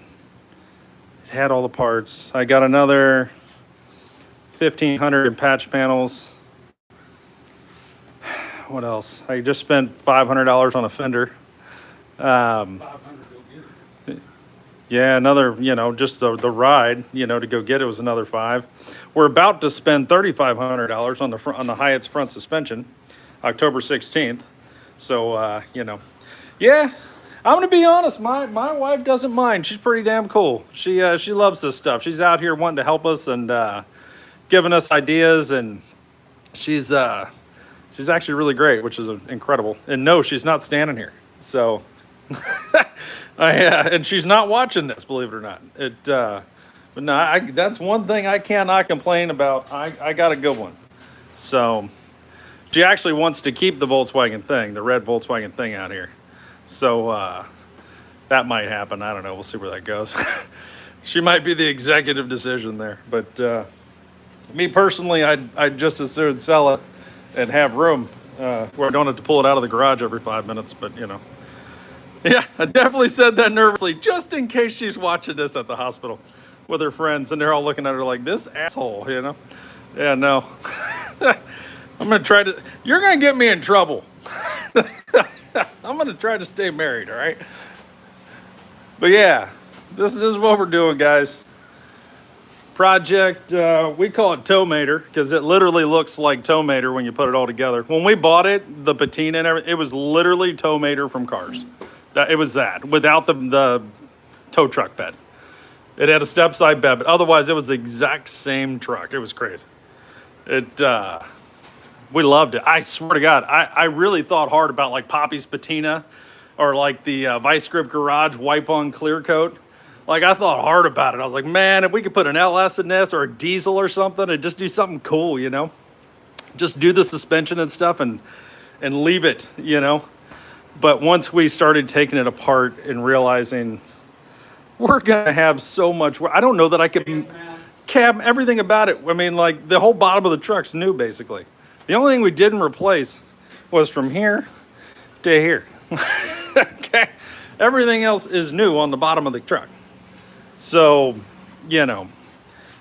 it had all the parts. I got another 1,500 in patch panels. What else? I just spent $500 on a fender. 500 go get it. Yeah, another, you know, just the ride, you know, to go get it was another $5. We're about to spend $3,500 on the front, on the Hyatt's front suspension, October 16th. So, you know, yeah, I'm gonna be honest. My wife doesn't mind. She's pretty damn cool. She loves this stuff. She's out here wanting to help us and giving us ideas, and she's actually really great, which is incredible. And no, she's not standing here. So. And she's not watching this, believe it or not. But But no, that's one thing I cannot complain about. I got a good one. So she actually wants to keep the Volkswagen thing, the red Volkswagen thing out here. So that might happen. I don't know. We'll see where that goes. She might be the executive decision there. But me personally, I'd just as soon sell it and have room where I don't have to pull it out of the garage every 5 minutes. But, you know. Yeah, I definitely said that nervously, just in case she's watching this at the hospital with her friends, and they're all looking at her like, this asshole, you know? Yeah, no. I'm going to try to, you're going to get me in trouble. I'm going to try to stay married, all right? But yeah, this is what we're doing, guys. Project, we call it Tomater because it literally looks like Tomater when you put it all together. When we bought it, the patina and everything, it was literally Tomater from Cars. It was that, without the tow truck bed. It had a step side bed, but otherwise it was the exact same truck. It was crazy. We loved it. I swear to God, I really thought hard about like Poppy's patina or like the Vice Grip Garage wipe-on clear coat. Like I thought hard about it. I was like, man, if we could put an LS in this or a diesel or something and just do something cool, you know? Just do the suspension and stuff and leave it, you know? But once we started taking it apart and realizing we're going to have so much, I don't know that I could cab everything about it. I mean, like the whole bottom of the truck's new, basically. The only thing we didn't replace was from here to here. Okay. Everything else is new on the bottom of the truck. So, you know,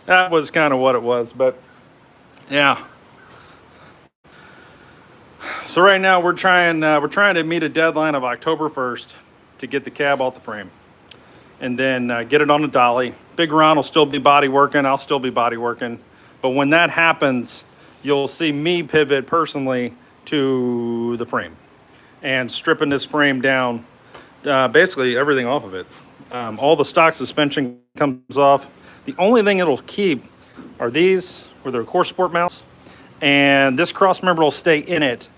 that was kind of what it was. But yeah. So right now we're trying to meet a deadline of October 1st to get the cab off the frame, and then get it on a dolly. Big Ron will still be body working. I'll still be body working. But when that happens, you'll see me pivot personally to the frame and stripping this frame down, basically everything off of it. All the stock suspension comes off. The only thing it'll keep are these, where they're core support mounts, and this cross member will stay in it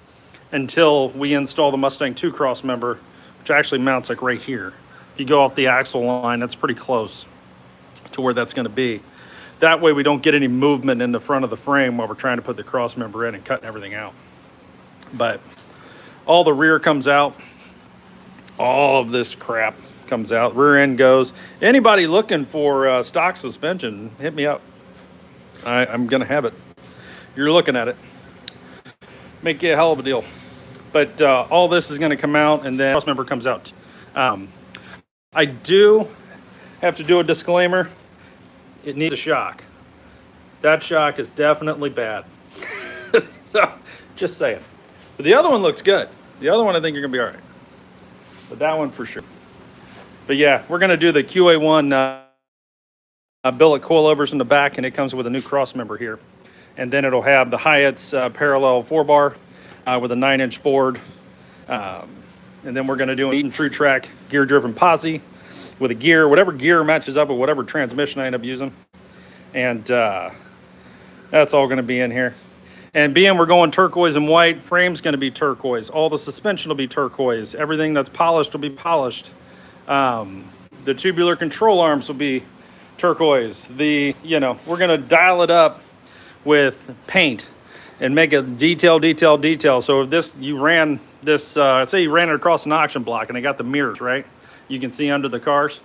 until we install the Mustang 2 cross member, which actually mounts like right here. If you go off the axle line, that's pretty close to where that's going to be. That way we don't get any movement in the front of the frame while we're trying to put the cross member in and cutting everything out. But all the rear comes out. All of this crap comes out. Rear end goes. Anybody looking for stock suspension, hit me up. I'm going to have it. You're looking at it. Make you a hell of a deal. But all this is going to come out, and then cross member comes out. I do have to do a disclaimer. It needs a shock. That shock is definitely bad. So, just saying. But the other one looks good. The other one I think you're going to be all right. But that one for sure. But yeah, we're going to do the QA1 billet coilovers in the back, and it comes with a new cross member here. And then it'll have the Hyatt's parallel 4-bar with a 9-inch Ford. And then we're going to do an Eaton True Track gear-driven posi with a gear, whatever gear matches up with whatever transmission I end up using. And that's all going to be in here. And being we're going turquoise and white, frame's going to be turquoise. All the suspension will be turquoise. Everything that's polished will be polished. The tubular control arms will be turquoise. We're going to dial it up with paint and make a detail. So if you ran say you ran it across an auction block and they got the mirrors, right? You can see under the cars.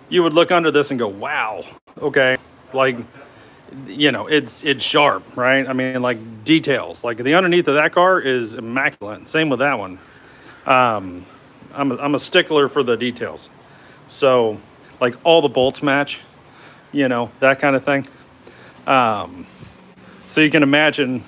You would look under this and go, wow, okay. Like, it's sharp, right? I mean, like details. Like the underneath of that car is immaculate. Same with that one. I'm a stickler for the details. So like all the bolts match, that kind of thing. So you can imagine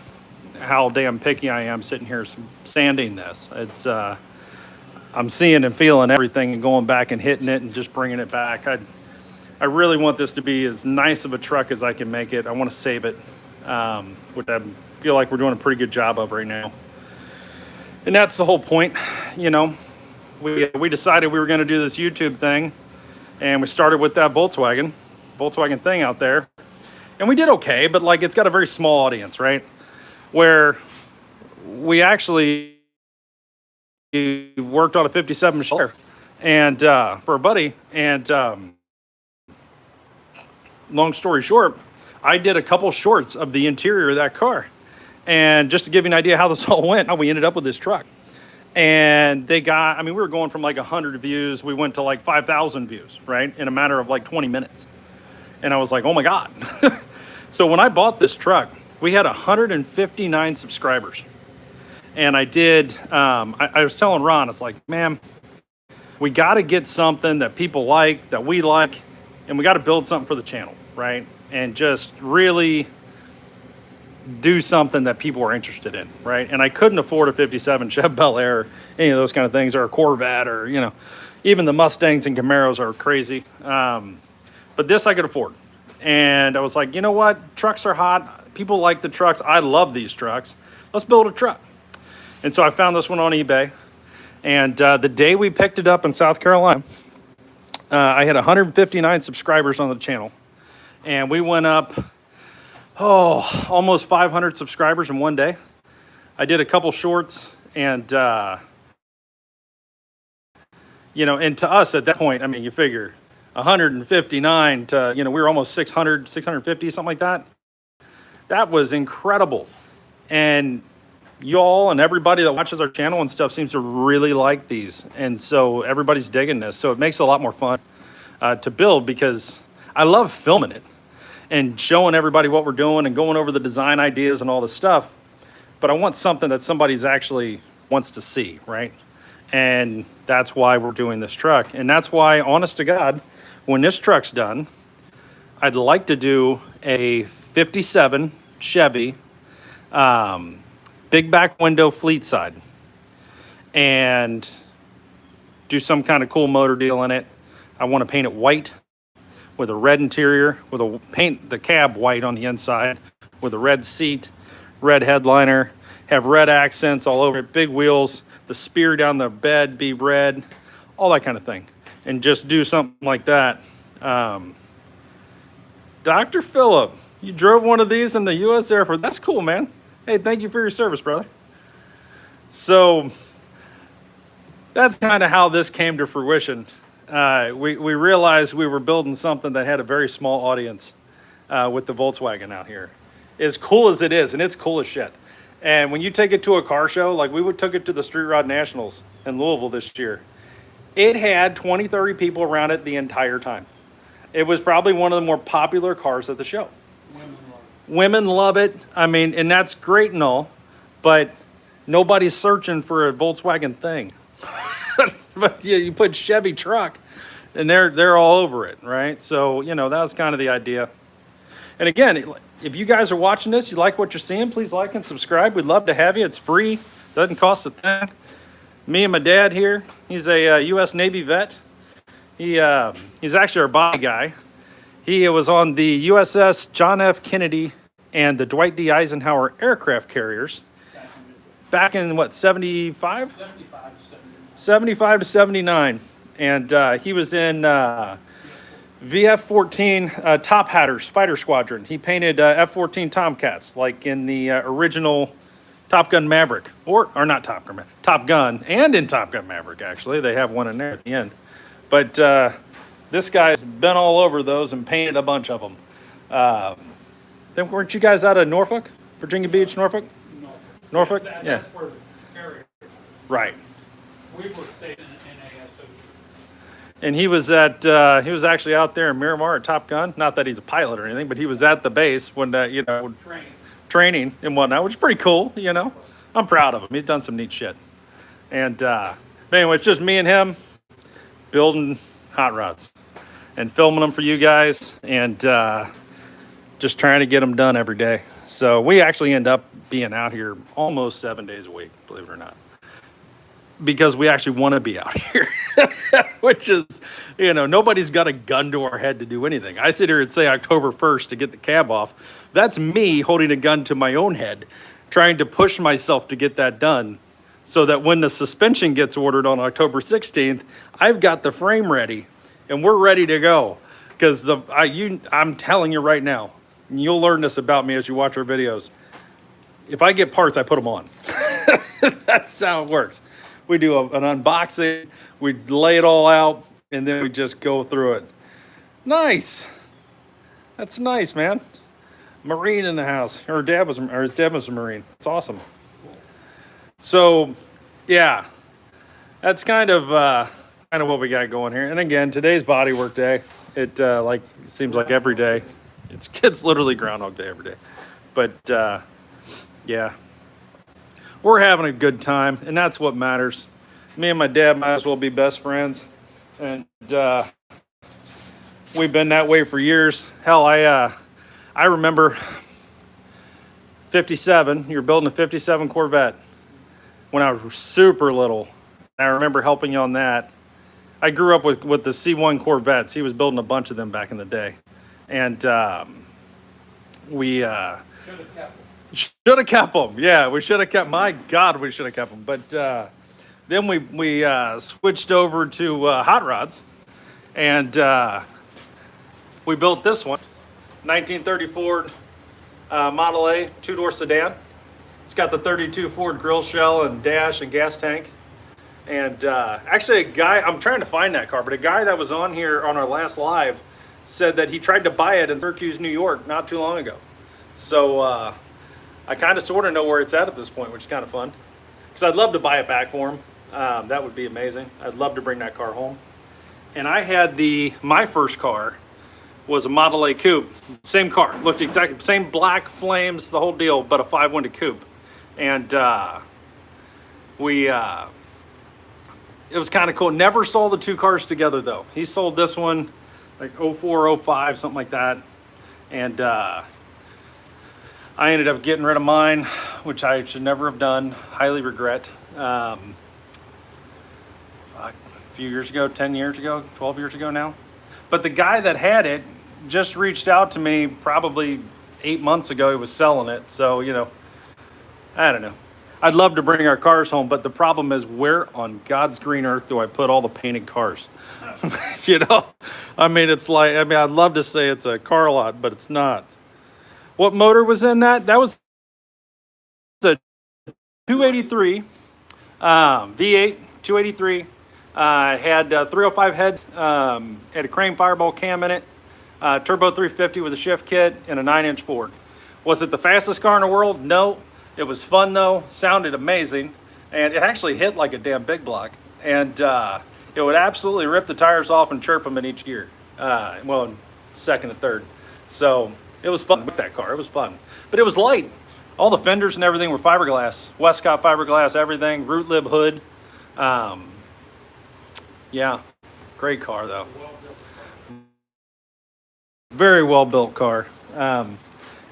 how damn picky I am sitting here sanding this. It's I'm seeing and feeling everything and going back and hitting it and just bringing it back. I really want this to be as nice of a truck as I can make it. I want to save it, which I feel like we're doing a pretty good job of right now. And that's the whole point. We decided we were going to do this YouTube thing, and we started with that Volkswagen thing out there. And we did okay, but like it's got a very small audience, right? Where we actually worked on a 57 Chevy and for a buddy, and long story short, I did a couple shorts of the interior of that car. And just to give you an idea how this all went, how we ended up with this truck. And they got, I mean, we were going from like 100 views. We went to like 5,000 views, right? In a matter of like 20 minutes. And I was like, oh my God. So when I bought this truck, we had 159 subscribers. And I did, I was telling Ron, it's like, man, we got to get something that people like, that we like, and we got to build something for the channel, right? And just really do something that people are interested in, right? And I couldn't afford a 57 Chevy Bel Air, or any of those kind of things, or a Corvette, or, you know, even the Mustangs and Camaros are crazy. But this I could afford. And I was like, you know what? Trucks are hot. People like the trucks. I love these trucks. Let's build a truck. And so I found this one on eBay. And the day we picked it up in South Carolina, I had 159 subscribers on the channel. And we went up, almost 500 subscribers in one day. I did a couple shorts, and, you know, and to us at that point, I mean, you figure 159 to, you know, we were almost 600, 650, something like that. That was incredible. And y'all and everybody that watches our channel and stuff seems to really like these. And so everybody's digging this. So it makes it a lot more fun to build, because I love filming it and showing everybody what we're doing and going over the design ideas and all this stuff. But I want something that somebody's actually wants to see, right? And that's why we're doing this truck. And that's why, honest to God, when this truck's done, I'd like to do a 57 Chevy, big back window fleet side, and do some kind of cool motor deal in it. I want to paint it white with a red interior, paint the cab white on the inside with a red seat, red headliner, have red accents all over it, big wheels, the spear down the bed be red, all that kind of thing. And just do something like that. Dr. Phillip, you drove one of these in the U.S. Air Force. That's cool, man. Hey, thank you for your service, brother. So that's kind of how this came to fruition. We realized we were building something that had a very small audience with the Volkswagen out here. As cool as it is, and it's cool as shit. And when you take it to a car show, like took it to the Street Rod Nationals in Louisville this year, it had 20, 30 people around it the entire time. It was probably one of the more popular cars at the show. Women love it. I mean, and that's great and all, but nobody's searching for a Volkswagen thing. But yeah, you put Chevy truck, and they're all over it, right? So, you know, that was kind of the idea. And again, if you guys are watching this, you like what you're seeing, please like and subscribe. We'd love to have you. It's free. Doesn't cost a thing. Me and my dad here, he's a U.S. Navy vet. He's actually our body guy. He was on the USS John F. Kennedy and the Dwight D. Eisenhower aircraft carriers back in, what, 75? 75 to 79. And he was in VF-14 Top Hatters Fighter Squadron. He painted F-14 Tomcats, like in the original Top Gun Maverick, or not Top Gun, Top Gun, and in Top Gun Maverick, actually. They have one in there at the end. But this guy's been all over those and painted a bunch of them. Then weren't you guys out of Norfolk? Virginia Beach, Norfolk? No. Norfolk? That's Yeah. where the carrier is. Right. We were staying in NASO. And he was actually out there in Miramar at Top Gun. Not that he's a pilot or anything, but he was at the base when, training and whatnot, which is pretty cool, you know. I'm proud of him. He's done some neat shit. And but anyway, it's just me and him building hot rods and filming them for you guys, and just trying to get them done every day. So we actually end up being out here almost 7 days a week, believe it or not, because we actually want to be out here. Which is, you know, nobody's got a gun to our head to do anything. I sit here and say October 1st to get the cab off. That's me holding a gun to my own head, trying to push myself to get that done, so that when the suspension gets ordered on October 16th, I've got the frame ready and we're ready to go. Because I'm telling you right now, and you'll learn this about me as you watch our videos, if I get parts, I put them on. That's how it works. We do an unboxing, we lay it all out, and then we just go through it. Nice. That's nice, man. Marine in the house. His dad was a Marine. It's awesome. So, yeah, that's kind of what we got going here. And again, today's bodywork day. It seems like every day. It's literally Groundhog Day every day. But yeah, we're having a good time, and that's what matters. Me and my dad might as well be best friends, and we've been that way for years. Hell, I remember 57. You were building a 57 Corvette when I was super little. I remember helping you on that. I grew up with the C1 Corvettes. He was building a bunch of them back in the day, and we should have kept them. Yeah, we should have kept. My God, we should have kept them. But then we switched over to hot rods, and we built this one, 1930 Ford Model A 2-door sedan. It's got the 32 Ford grill shell and dash and gas tank. And actually, a guy, I'm trying to find that car, but a guy that was on here on our last live said that he tried to buy it in Syracuse, New York, not too long ago. So I kind of sort of know where it's at this point, which is kind of fun. Because I'd love to buy it back for him. That would be amazing. I'd love to bring that car home. And I had my first car was a Model A coupe. Same car, looked exactly same, black flames, the whole deal, but a 5-window coupe. And it was kind of cool. Never sold the two cars together though. He sold this one like 04, 05, something like that. And I ended up getting rid of mine, which I should never have done. Highly regret. A few years ago, 10 years ago, 12 years ago now. But the guy that had it just reached out to me probably 8 months ago. He was selling it. So, I don't know. I'd love to bring our cars home, but the problem is, where on God's green earth do I put all the painted cars? I mean, I'd love to say it's a car lot, but it's not. What motor was in that? That was a 283 V8, 283. Had 305 heads, had a Crane Fireball cam in it, turbo 350 with a shift kit, and a 9-inch Ford. Was it the fastest car in the world? No. It was fun though, sounded amazing, and it actually hit like a damn big block. And it would absolutely rip the tires off and chirp them in each gear. Well, second and third. So it was fun with that car. It was fun, but it was light. All the fenders and everything were fiberglass, Westcott fiberglass, everything, root lib hood. Yeah, great car though. Very well built car.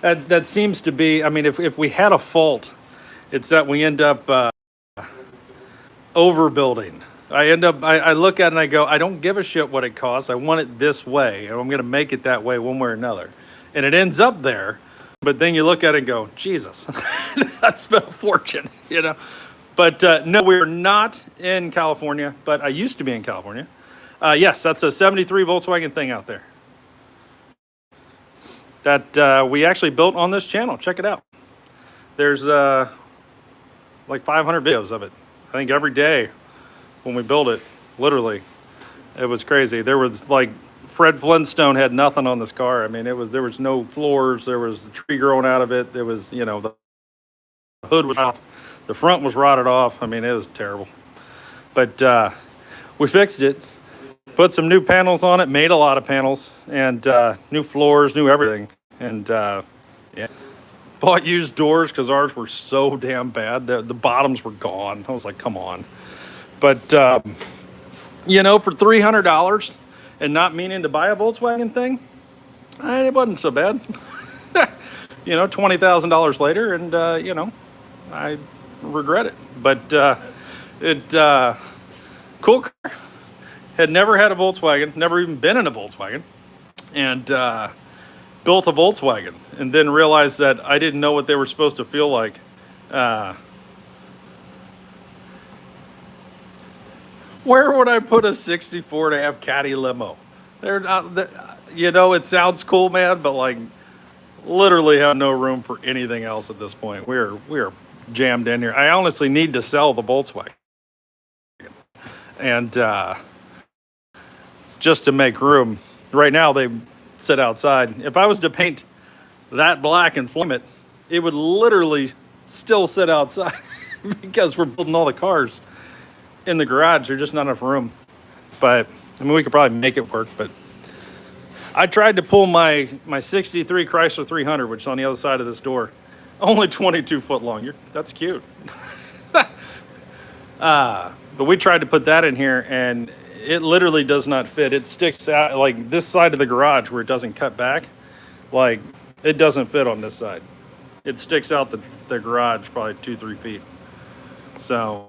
That seems to be, I mean, if we had a fault, it's that we end up overbuilding. I look at it and I go, I don't give a shit what it costs. I want it this way, and I'm going to make it that way one way or another. And it ends up there, but then you look at it and go, Jesus, I spent a fortune, But no, we're not in California, but I used to be in California. Yes, that's a 73 Volkswagen thing out there that we actually built on this channel. Check it out. There's like 500 videos of it. I think every day when we built it, literally, it was crazy. There was like, Fred Flintstone had nothing on this car. I mean, there was no floors. There was a tree growing out of it. There was, the hood was off. The front was rotted off. I mean, it was terrible. But we fixed it. Put some new panels on it, made a lot of panels, and new floors, new everything. And yeah, bought used doors because ours were so damn bad. The bottoms were gone. I was like, come on. But, for $300 and not meaning to buy a Volkswagen thing, it wasn't so bad. $20,000 later, and, I regret it. But cool car. Had never had a Volkswagen, never even been in a Volkswagen, and built a Volkswagen, and then realized that I didn't know what they were supposed to feel like. Where would I put a 64 to have caddy limo? They're not, it sounds cool, man, but like literally have no room for anything else at this point. We are jammed in here. I honestly need to sell the Volkswagen, and just to make room. Right now, sit outside. If I was to paint that black and flame it, it would literally still sit outside because we're building all the cars in the garage. There's just not enough room. But I mean, we could probably make it work. But I tried to pull my 63 Chrysler 300, which is on the other side of this door, only 22 foot long. That's cute. But we tried to put that in here, and it literally does not fit. It sticks out like this side of the garage where it doesn't cut back. Like, it doesn't fit on this side. It sticks out the garage probably 2-3 feet. So,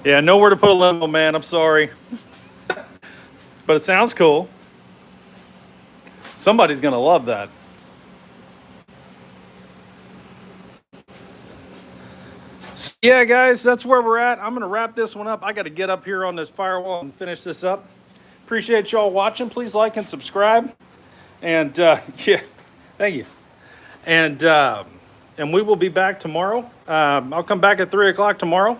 yeah, nowhere to put a limo, man. I'm sorry. But it sounds cool. Somebody's going to love that. So, yeah, guys, that's where we're at. I'm going to wrap this one up. I got to get up here on this firewall and finish this up. Appreciate y'all watching. Please like and subscribe. And, yeah, thank you. And we will be back tomorrow. I'll come back at 3 o'clock tomorrow,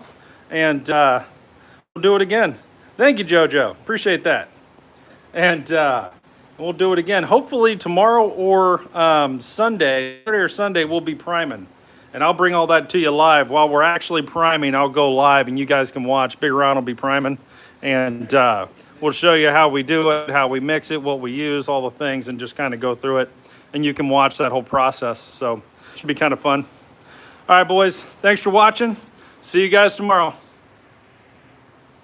and we'll do it again. Thank you, JoJo. Appreciate that. And we'll do it again. Hopefully tomorrow or Sunday, Saturday or Sunday, we'll be priming. And I'll bring all that to you live. While we're actually priming, I'll go live, and you guys can watch. Big Ron will be priming. And we'll show you how we do it, how we mix it, what we use, all the things, and just kind of go through it. And you can watch that whole process. So it should be kind of fun. All right, boys. Thanks for watching. See you guys tomorrow.